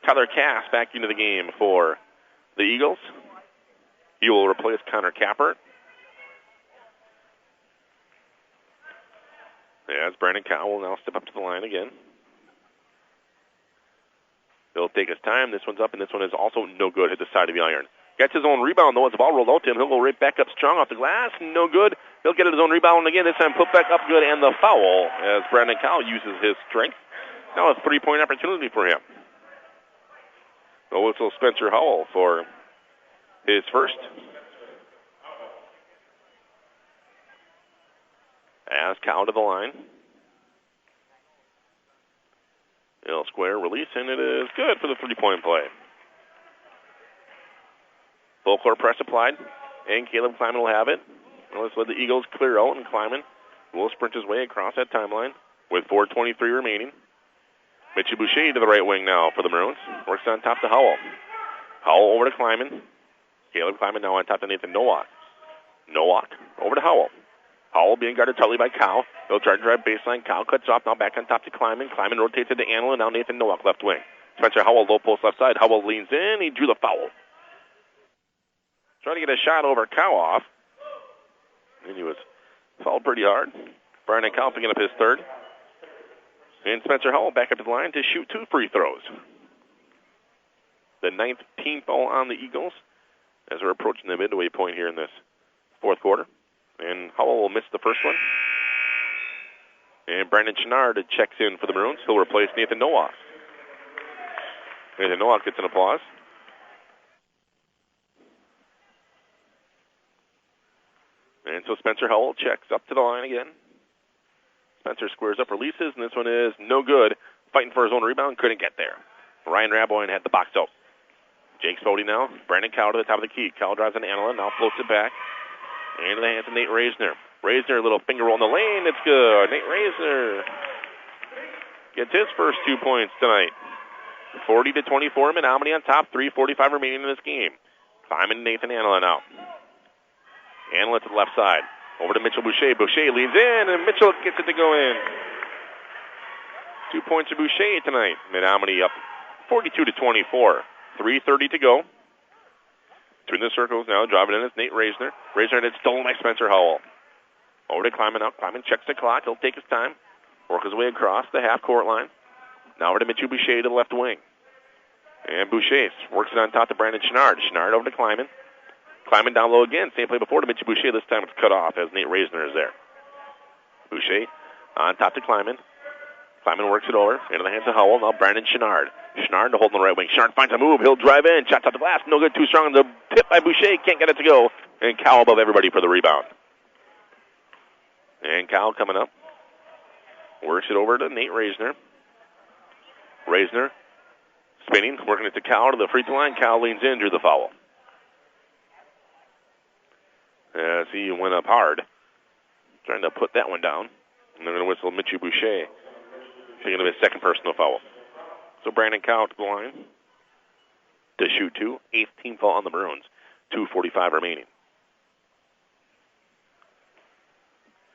Tyler Cass back into the game for the Eagles. He will replace Connor Capper. As Brandon Cow will now step up to the line again. He'll take his time. This one's up, and this one is also no good. Hit the side of the iron. Gets his own rebound, though, as the ball rolled out to him. He'll go right back up strong off the glass. No good. He'll get his own rebound again. This time put back up good, and the foul as Brandon Cow uses his strength. Now a 3-point opportunity for him. The whistle Spencer Howell for his first. As Cow to the line. He'll square, release, and it is good for the 3-point play. Full court press applied, and Caleb Kleiman will have it. Well, let's let the Eagles clear out, and Kleiman will sprint his way across that timeline with 4:23 remaining. Mitchell Boucher to the right wing now for the Maroons. Works on top to Howell. Howell over to Kleiman. Caleb climbing now on top to Nathan Nowak. Nowak over to Howell. Howell being guarded tightly by Cow. He'll try to drive baseline. Cow cuts off. Now back on top to Kleiman. Kleiman rotates into Anila. Now Nathan Nowak left wing. Spencer Howell low post left side. Howell leans in. He drew the foul. Trying to get a shot over Cow off. And he was fouled pretty hard. Brian Cow picking up his third. And Spencer Howell back up to the line to shoot 2 free throws. The 9th team foul on the Eagles as we're approaching the midway point here in this fourth quarter. And Howell will miss the first one. And Brandon Chenard checks in for the Maroons. He'll replace Nathan Nowak. Nathan Nowak gets an applause. And so Spencer Howell checks up to the line again. Spencer squares up, releases, and this one is no good. Fighting for his own rebound, couldn't get there. Ryan Raboyne had the box out. Jake Spody now. Brandon Cow to the top of the key. Cow drives an Anila, now floats it back. Into the hands of Nate Reisner. Reisner, a little finger roll in the lane. It's good. Nate Reisner gets his first 2 points tonight. 40-24, Menominee on top. 3:45 remaining in this game. Climbing Nathan Anila now. Anila to the left side. Over to Mitchell Boucher. Boucher leans in, and Mitchell gets it to go in. 2 points to Boucher tonight. Menominee up 42-24. 3:30 to go. Between the circles now, driving in is Nate Reisner. Reisner had it stolen by Spencer Howell. Over to Kleiman up. Kleiman checks the clock. He'll take his time. Work his way across the half-court line. Now over to Mitchell Boucher to the left wing. And Boucher works it on top to Brandon Chenard. Chenard over to Kleiman. Kleiman down low again. Same play before to Mitchell Boucher. This time it's cut off as Nate Reisner is there. Boucher on top to Kleiman. Kleiman works it over into the hands of Howell. Now Brandon Chenard. Chenard to hold on the right wing. Chenard finds a move. He'll drive in. Shots off the glass. No good. Too strong. The tip by Boucher. Can't get it to go. And Cowell above everybody for the rebound. And Cowell coming up. Works it over to Nate Reisner. Reisner spinning. Working it to Cowell to the free throw line. Cowell leans in. Drew the foul. As he went up hard. Trying to put that one down. And they're going to whistle Mitchell Boucher. Picking up his second personal foul. So Brandon Cowell to the line to shoot 2. 8th team foul on the Maroons. 2:45 remaining.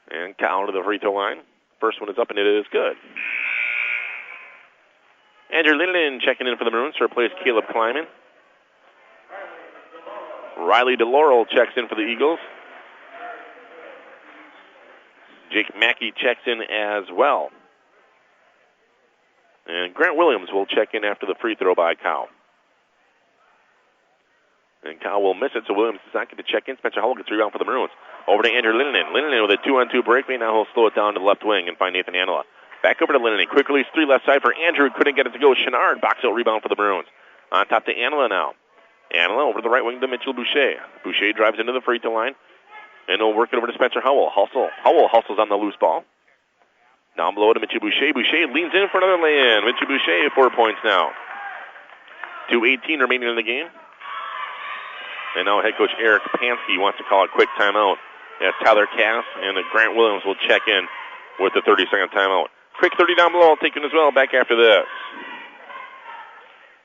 And Cowell to the free throw line. First one is up and it is good. Andrew Linden checking in for the Maroons to replace Caleb Kleiman. Riley DeLaurel checks in for the Eagles. Jake Mackey checks in as well. And Grant Williams will check in after the free throw by Cow. And Cow will miss it, so Williams is not going to check in. Spencer Howell gets a rebound for the Maroons. Over to Andrew Linden. Linden with a 2-on-2 break. Now he'll slow it down to the left wing and find Nathan Anila. Back over to Linden. Quick release 3 left side for Andrew. Couldn't get it to go. Chenard box out rebound for the Maroons. On top to Anila now. Anila over to the right wing to Mitchell Boucher. Boucher drives into the free throw line. And he'll work it over to Spencer Howell. Howell hustles on the loose ball. Down below to Mitchell Boucher. Boucher leans in for another lay-in. Mitchell Boucher, 4 points now. 2:18 remaining in the game. And now head coach Eric Pansky wants to call a quick timeout as Tyler Cass and Grant Williams will check in with the 30-second timeout. Quick 30 down below. I'll take it as well. Back after this.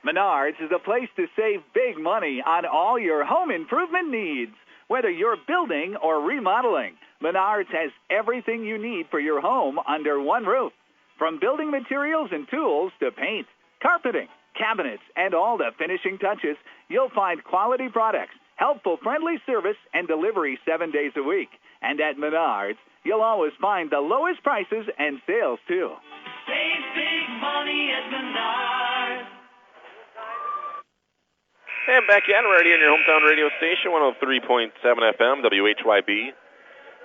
Menards is a place to save big money on all your home improvement needs. Whether you're building or remodeling, Menards has everything you need for your home under one roof. From building materials and tools to paint, carpeting, cabinets, and all the finishing touches, you'll find quality products, helpful, friendly service, and delivery 7 days a week. And at Menards, you'll always find the lowest prices and sales, too. Save big money at Menards. And back in, ready on your hometown radio station, 103.7 FM, WHYB.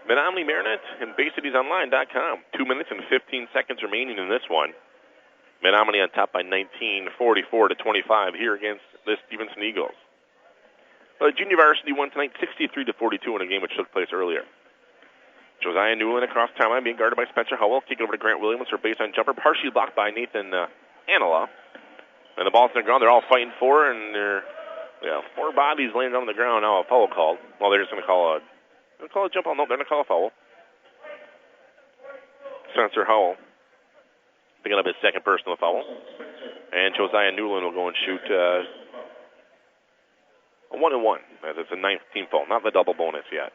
Menominee Marinette and BayCitiesOnline.com. 2 minutes and 15 seconds remaining in this one. Menominee on top by 19, 44-25 here against the Stephenson Eagles. Well, the junior varsity won tonight 63-42 in a game which took place earlier. Josiah Newland across timeline being guarded by Spencer Howell. Kick over to Grant Williams for baseline jumper, partially blocked by Nathan Anila. And the ball's on the ground. They're all fighting for, and they're 4 bodies laying on the ground. Now a foul called. Well, they're just going to call a jump ball. Nope, they're going to call a foul. Spencer Howell picking up his second personal foul. And Josiah Newland will go and shoot A 1-1, as it's a 9th team foul. Not the double bonus yet.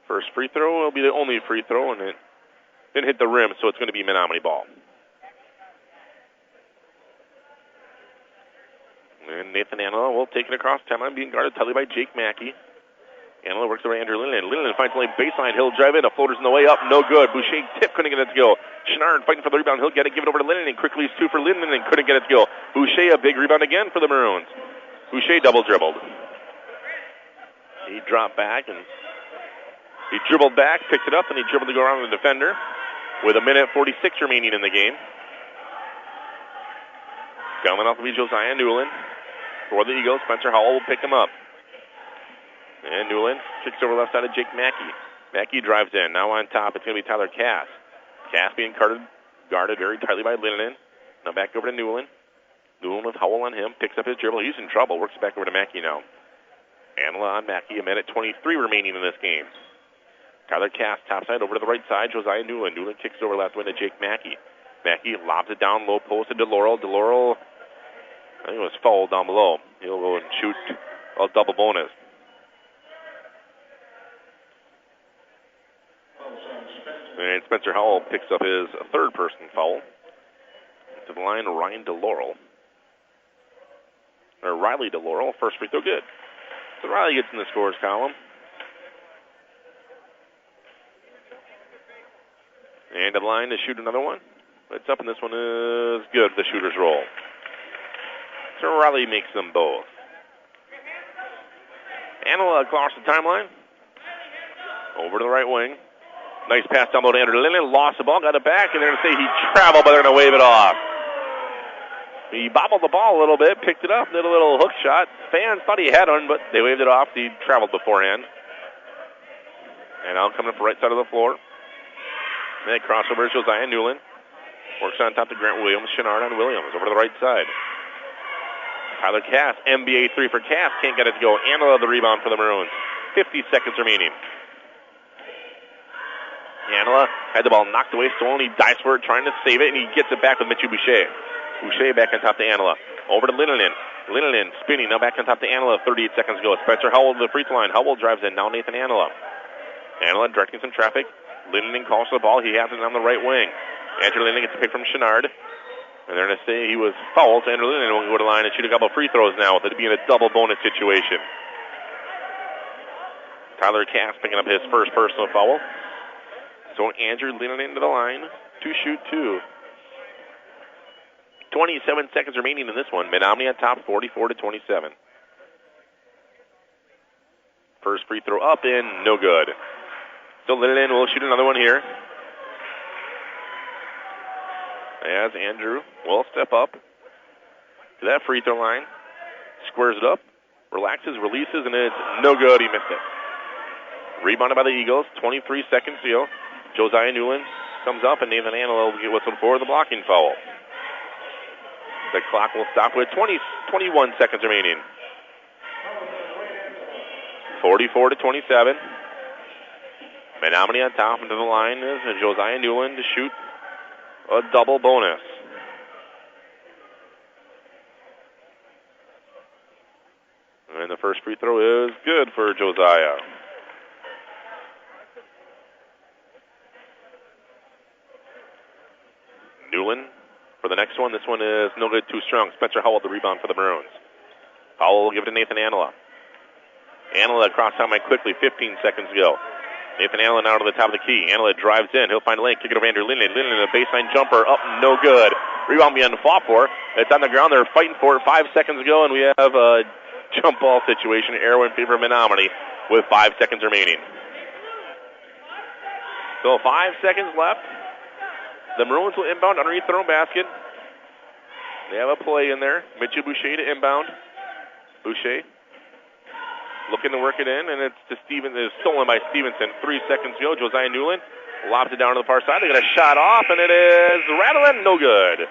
First free throw will be the only free throw, and it didn't hit the rim, so it's going to be Menominee ball. And Nathan Anila will take it across timeline, being guarded tightly by Jake Mackey. Anila works over Andrew Linden. Linden finds the lane baseline. He'll drive in. A floater's in the way up. No good. Boucher tip. Couldn't get it to go. Chenard fighting for the rebound. He'll get it. Give it over to Linden. And quickly is 2 for Linden and couldn't get it to go. Boucher, a big rebound again for the Maroons. Boucher double dribbled. He dropped back and he dribbled back, picked it up, and he dribbled to go around the defender with 1:46 remaining in the game. Coming off will be Josiah Newland. For the Eagles, Spencer Howell will pick him up. And Newland kicks over left side of Jake Mackey. Mackey drives in. Now on top, it's going to be Tyler Cass. Cass being guarded very tightly by Linden. Now back over to Newland. Newland with Howell on him. Picks up his dribble. He's in trouble. Works back over to Mackey now. Anila on Mackey. 1:23 remaining in this game. Tyler Cass topside over to the right side. Josiah Newland. Newland kicks over left wing to Jake Mackey. Mackey lobs it down low post to DeLaurel. DeLaurel, I think it was fouled down below. He'll go and shoot a double bonus. And Spencer Howell picks up his third person foul. To the line, Riley DeLaurel. First free throw good. So Riley gets in the scores column. And to the line to shoot another one. It's up, and this one is good for the shooter's roll. So Riley makes them both. Anila across the timeline. Over to the right wing. Nice pass down low to Andrew Linden. Lost the ball, got it back, and they're going to say he traveled, but they're going to wave it off. He bobbled the ball a little bit, picked it up, did a little hook shot. Fans thought he had one, but they waved it off. He traveled beforehand. And now coming up the right side of the floor. And then crossover is Josiah Newland. Works on top to Grant Williams. Chenard on Williams over to the right side. Tyler Cass, NBA 3 for Cass. Can't get it to go. Anila the rebound for the Maroons. 50 seconds remaining. Anila had the ball knocked away, stolen. He dives for it, trying to save it, and he gets it back with Mitchell Boucher. Boucher back on top to Anila. Over to Linden. Linden spinning, now back on top to Anila. 38 seconds ago. Spencer Howell to the free throw line. Howell drives in. Now Nathan Anila. Anila directing some traffic. Linden calls for the ball. He has it on the right wing. Andrew Linden gets a pick from Chenard. And they're going to say he was fouled. So Andrew Linden will go to the line and shoot a couple free throws now, with it being a double bonus situation. Tyler Cass picking up his first personal foul. So Andrew Linden to the line to shoot 2. 27 seconds remaining in this one. Menominee on top, 44-27. First free throw up and no good. So Linden will shoot another one here. As Andrew will step up to that free throw line. Squares it up. Relaxes, releases, and it's no good. He missed it. Rebounded by the Eagles. 23 seconds to go. Josiah Newland comes up, and Nathan Anila will get whistled for the blocking foul. The clock will stop with 21 seconds remaining. 44-27. Menominee on top into the line is Josiah Newland to shoot a double bonus. And the first free throw is good for Josiah. Newland for the next one. This one is no good, too strong. Spencer Howell the rebound for the Maroons. Howell will give it to Nathan Anila. Anila across timeline quickly, 15 seconds ago. Nathan Anila now to the top of the key. Anila drives in. He'll find a lane. Kick it over Andrew Linden. Linden a baseline jumper. Up, no good. Rebound being fought for. It's on the ground. They're fighting for it 5 seconds ago, and we have a jump ball situation. Arrow in favor of Menominee with 5 seconds remaining. So 5 seconds left. The Maroons will inbound underneath their own basket. They have a play in there. Mitchell Boucher to inbound. Boucher looking to work it in, and it's to Stephenson. It's stolen by Stephenson. 3 seconds ago. Josiah Newland lobs it down to the far side. They get a shot off, and it is rattling, no good.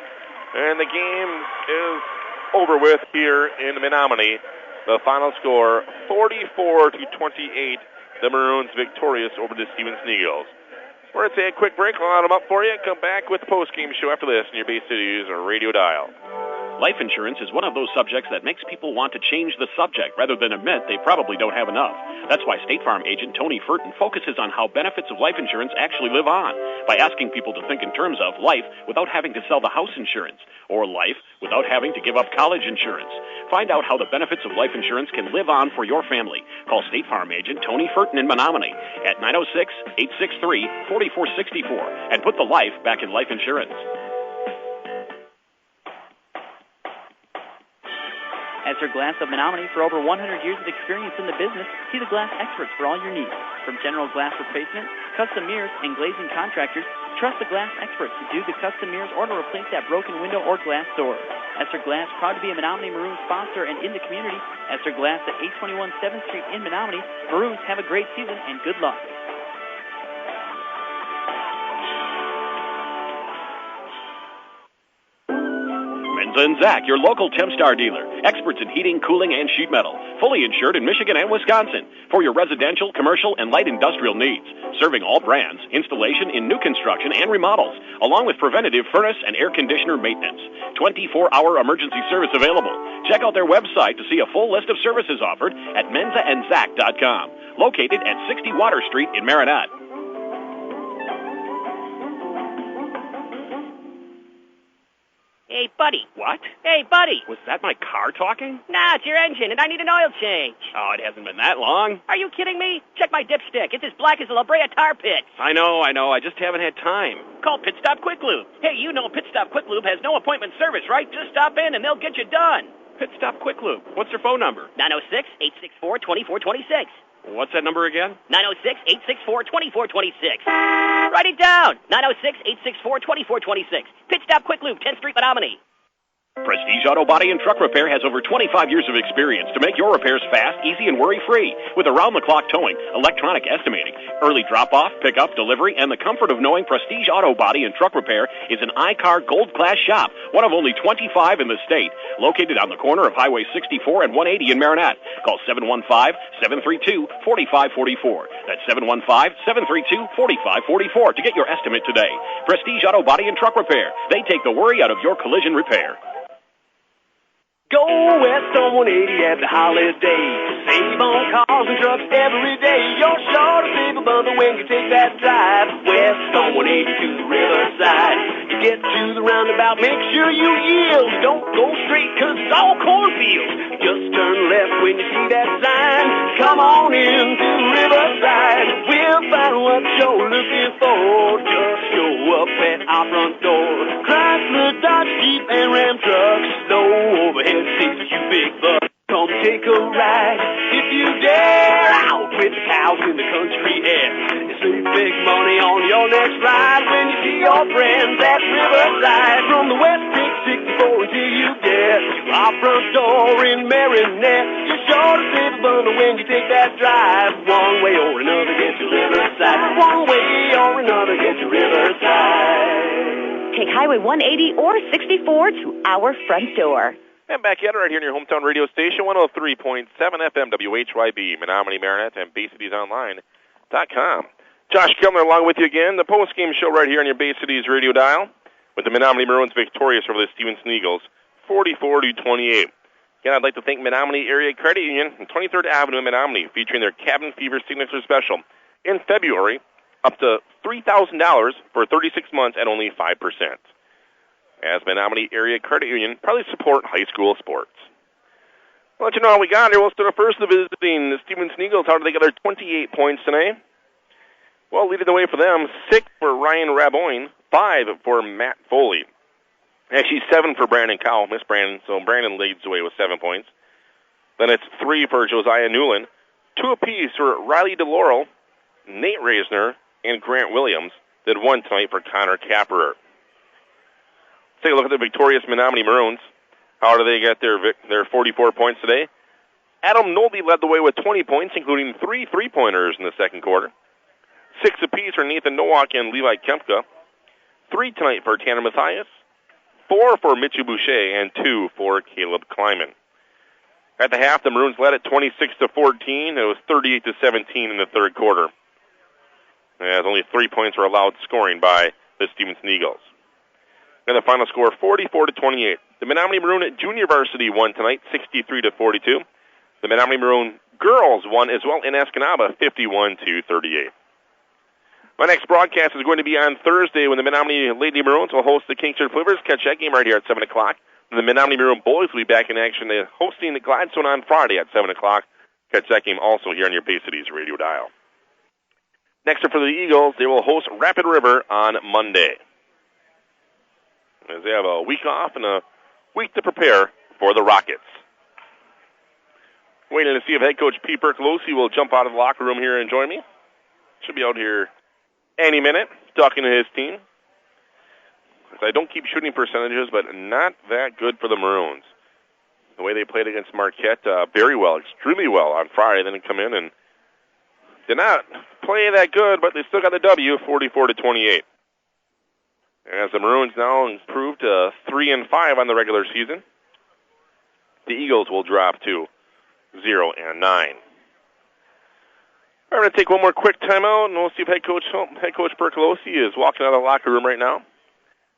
And the game is over with here in Menominee. The final score, 44-28. The Maroons victorious over the Stephenson Eagles. We're going to take a quick break. I'll line them up for you. Come back with the post-game show after this in your Bay Cities radio dial. Life insurance is one of those subjects that makes people want to change the subject rather than admit they probably don't have enough. That's why State Farm agent Tony Furton focuses on how benefits of life insurance actually live on by asking people to think in terms of life without having to sell the house insurance, or life without having to give up college insurance. Find out how the benefits of life insurance can live on for your family. Call State Farm agent Tony Furton in Menominee at 906-863-4464 and put the life back in life insurance. Esser Glass of Menominee, for over 100 years of experience in the business, see the glass experts for all your needs. From general glass replacement, custom mirrors, and glazing contractors, trust the glass experts who do the custom mirrors or to replace that broken window or glass door. Esser Glass, proud to be a Menominee Maroon sponsor and in the community. Esser Glass at 821 7th Street in Menominee. Maroons, have a great season and good luck. Menza & Zach, your local Tempstar dealer. Experts in heating, cooling, and sheet metal. Fully insured in Michigan and Wisconsin. For your residential, commercial, and light industrial needs. Serving all brands. Installation in new construction and remodels. Along with preventative furnace and air conditioner maintenance. 24-hour emergency service available. Check out their website to see a full list of services offered at menzaandzac.com. Located at 60 Water Street in Marinette. Hey, buddy. What? Hey, buddy. Was that my car talking? Nah, it's your engine, and I need an oil change. Oh, it hasn't been that long. Are you kidding me? Check my dipstick. It's as black as a La Brea tar pit. I know. I just haven't had time. Call Pit Stop Quick Lube. Hey, you know Pit Stop Quick Lube has no appointment service, right? Just stop in, and they'll get you done. Pit Stop Quick Lube. What's their phone number? 906-864-2426. What's that number again? 906-864-2426. Write it down. 906-864-2426. Pit Stop Quick Lube, 10th Street, Menominee. Prestige Auto Body and Truck Repair has over 25 years of experience to make your repairs fast, easy, and worry-free. With around-the-clock towing, electronic estimating, early drop-off, pick-up, delivery, and the comfort of knowing Prestige Auto Body and Truck Repair is an I-Car Gold-Class shop, one of only 25 in the state, located on the corner of Highway 64 and 180 in Marinette. Call 715-732-4544. That's 715-732-4544 to get your estimate today. Prestige Auto Body and Truck Repair. They take the worry out of your collision repair. Go west on 180 at the holiday. Save on cars and trucks every day. You're sure to save a bundle when you take that drive west on 180 to the riverside. You get to the roundabout, make sure you yield. Don't go straight, cause it's all cornfields. Just turn left when you see that sign. Come on in to the riverside. We'll find what you're looking for. Just show up at our front door. Chrysler, Dodge, Jeep, and Ram trucks. No overhead seats, you big bucks. Come take a ride if you dare. Out with the cows in the country air. Save big money on your next ride when you see your friends at Riverside. From the West Creek 64 until you get to our front door in Marinette. You're sure to save a bundle when you take that drive. One way or another, get to Riverside. One way or another, get to Riverside. Take Highway 180 or 64 to our front door. And back at it right here in your hometown radio station, 103.7 FM WHYB, Menominee, Marinette, and BayCitiesOnline.com. Josh Kellner along with you again. The post-game show right here on your Bay Cities radio dial with the Menominee Maroons victorious over the Stephenson Eagles, 44-28. Again, I'd like to thank Menominee Area Credit Union on 23rd Avenue in Menominee, featuring their Cabin Fever Signature Special in February, up to $3,000 for 36 months at only 5%. As Menominee Area Credit Union probably support high school sports. I'll let you know how we got here. We'll start first the visiting the Stephenson Eagles. How did they get their 28 points today? Well, leading the way for them, 6 for Ryan Raboyne, 5 for Matt Foley. Actually, 7 for Brandon Cowell. Miss Brandon, so Brandon leads the way with 7 points. Then it's 3 for Josiah Newland, 2 apiece for Riley DeLaurel, Nate Reisner, and Grant Williams. Then 1 tonight for Connor Capperer. Let's take a look at the victorious Menominee Maroons. How do they get their 44 points today? Adam Nolde led the way with 20 points, including 3 3-pointers in the second quarter. 6 apiece for Nathan Nowak and Levi Kempka. 3 tonight for Tanner Mathias. 4 for Mitchell Boucher, and 2 for Caleb Kleiman. At the half, the Maroons led at 26-14. It was 38-17 in the third quarter. As only 3 points were allowed scoring by the Stephenson Eagles. And the final score, 44-28. The Menominee Maroon Junior Varsity won tonight, 63-42. The Menominee Maroon Girls won as well in Escanaba, 51-38. My next broadcast is going to be on Thursday when the Menominee Lady Maroons will host the Kingsford Flippers. Catch that game right here at 7 o'clock. And the Menominee Maroon Boys will be back in action hosting the Gladstone on Friday at 7 o'clock. Catch that game also here on your Bay Cities radio dial. Next up for the Eagles, they will host Rapid River on Monday, as they have a week off and a week to prepare for the Rockets. Waiting to see if head coach Pete Percolosi will jump out of the locker room here and join me. Should be out here any minute talking to his team. I don't keep shooting percentages, but not that good for the Maroons. The way they played against Marquette, very well, extremely well on Friday, then come in and did not play that good, but they still got the W, 44-28. As the Maroons now improved to 3-5 on the regular season, the Eagles will drop to 0-9. We're going to take one more quick timeout, and we'll see if Head Coach Percolosi is walking out of the locker room right now.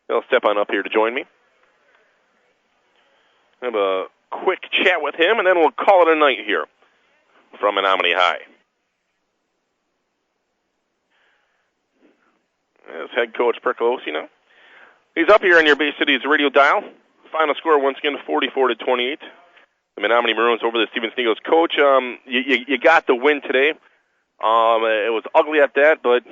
He'll step on up here to join me. Have a quick chat with him, and then we'll call it a night here from Menominee High. There's Head Coach Percolosi now. He's up here on your Bay Cities radio dial. Final score, once again, 44-28. The Menominee Maroons over the Stephenson Eagles. Coach, you got the win today. It was ugly at that, but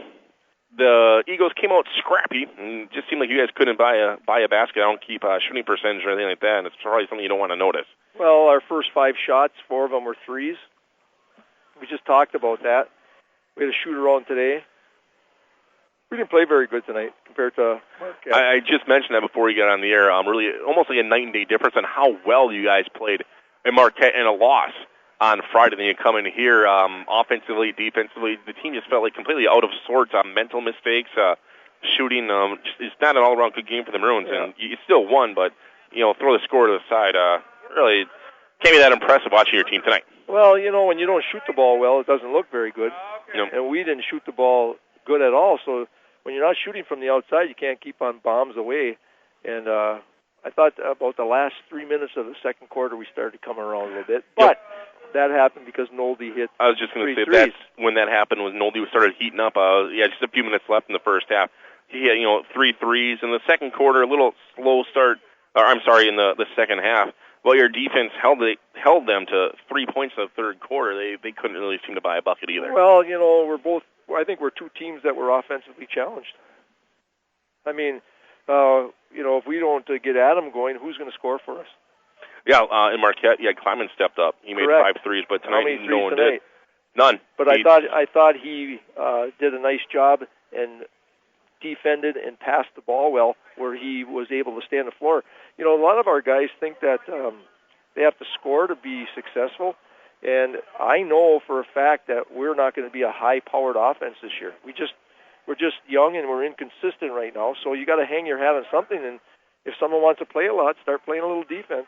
the Eagles came out scrappy, and it just seemed like you guys couldn't buy a basket. I don't keep shooting percentage or anything like that, and it's probably something you don't want to notice. Well, our first 5 shots, 4 of them were threes. We just talked about that. We had a shoot around today. We didn't play very good tonight compared to Marquette. I just mentioned that before you got on the air. Really, almost like a night and day difference on how well you guys played in Marquette in a loss on Friday. Then you come in here offensively, defensively. The team just felt like completely out of sorts on mental mistakes, shooting. It's not an all-around good game for the Maroons, and you still won, but throw the score to the side. Really can't be that impressive watching your team tonight. Well, when you don't shoot the ball well, it doesn't look very good. And we didn't shoot the ball good at all, so when you're not shooting from the outside, you can't keep on bombs away. And I thought about the last 3 minutes of the second quarter, we started to come around a little bit. But that happened because Nolde hit. I was just going to say that's when that happened, was Nolde started heating up. Just a few minutes left in the first half. He had 3 threes in the second quarter, a little slow start. In the second half. Well, your defense held them to 3 points in the third quarter. They couldn't really seem to buy a bucket either. Well, I think we're 2 teams that were offensively challenged. I mean, if we don't get Adam going, who's going to score for us? Yeah, in Marquette, Kleiman stepped up. He made 5 threes, but tonight no one did. None. But I thought he did a nice job and defended and passed the ball well, where he was able to stay on the floor. A lot of our guys think that they have to score to be successful. And I know for a fact that we're not going to be a high-powered offense this year. We're just young and we're inconsistent right now. So you got to hang your hat on something. And if someone wants to play a lot, start playing a little defense.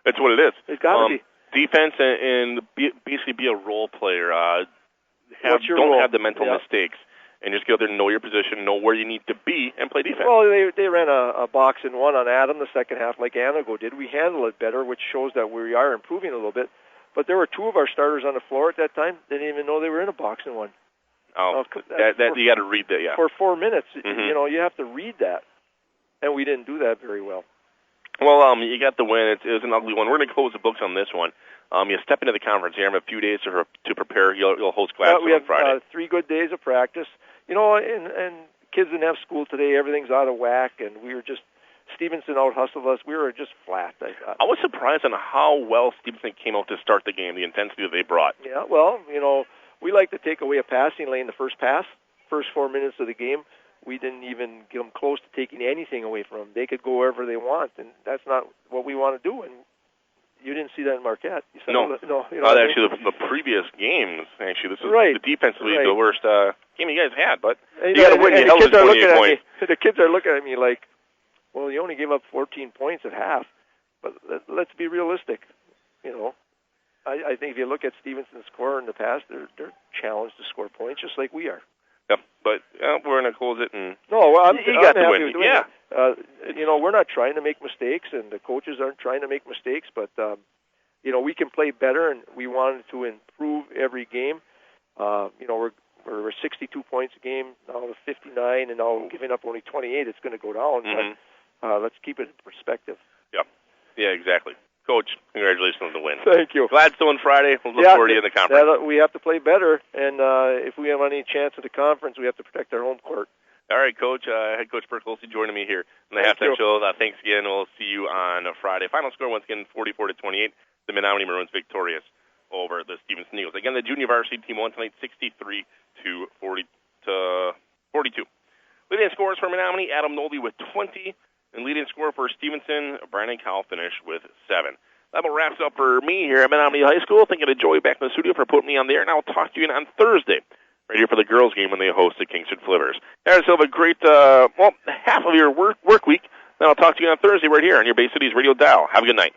That's what it is. It's got to be defense and basically be a role player. Don't have the mental mistakes, and just go there and know your position, know where you need to be, and play defense. Well, they ran a box and one on Adam the second half, like Anago did. We handle it better, which shows that we are improving a little bit. But there were 2 of our starters on the floor at that time. They didn't even know they were in a box and one. Oh, that you got to read that, yeah. For 4 minutes, you have to read that, and we didn't do that very well. Well, you got the win. It was an ugly one. We're going to close the books on this one. You step into the conference here. I have a few days to prepare. You'll host Gladstone on Friday. We have 3 good days of practice. And kids didn't have school today. Everything's out of whack, and we were just Stephenson out-hustled us. We were just flat, I thought. I was surprised on how well Stephenson came out to start the game, the intensity that they brought. Yeah, well, we like to take away a passing lane the first 4 minutes of the game. We didn't even get them close to taking anything away from them. They could go wherever they want, and that's not what we want to do. And you didn't see that in Marquette. No. Actually, the previous games, this was defensively the worst game you guys had. But you got to win. You held us 28 points. The kids are looking at me like, well, you only gave up 14 points at half. But let's be realistic. I think if you look at Stevenson's score in the past, they're challenged to score points just like we are. Yep, but we're going to close it. And no, well, I'm got the happy win. with doing it. We're not trying to make mistakes, and the coaches aren't trying to make mistakes, but, we can play better, and we wanted to improve every game. We're 62 points a game, now to 59, and now giving up only 28. It's going to go down, but let's keep it in perspective. Yep. Yeah, exactly. Coach, congratulations on the win. Thank you. Gladstone Friday. We'll look forward to you in the conference. We have to play better, and if we have any chance at the conference, we have to protect our home court. All right, Coach. Head Coach Percolsi joining me here on the halftime show. Thanks again. We'll see you on Friday. Final score, once again, 44-28. The Menominee Maroons victorious over the Stephenson Eagles. Again, the junior varsity team won tonight 63-42. Leading scorers for Menominee, Adam Nolde with 20. And leading scorer for Stephenson, Brandon Cowell finished with 7. That about wraps up for me here at Menominee High School. Thinking of Joey back in the studio for putting me on the air. And I'll talk to you on Thursday, right here for the girls' game when they host the Kingston Flivers. Guys, have a great, half of your work week. Then I'll talk to you on Thursday right here on your Bay Cities radio dial. Have a good night.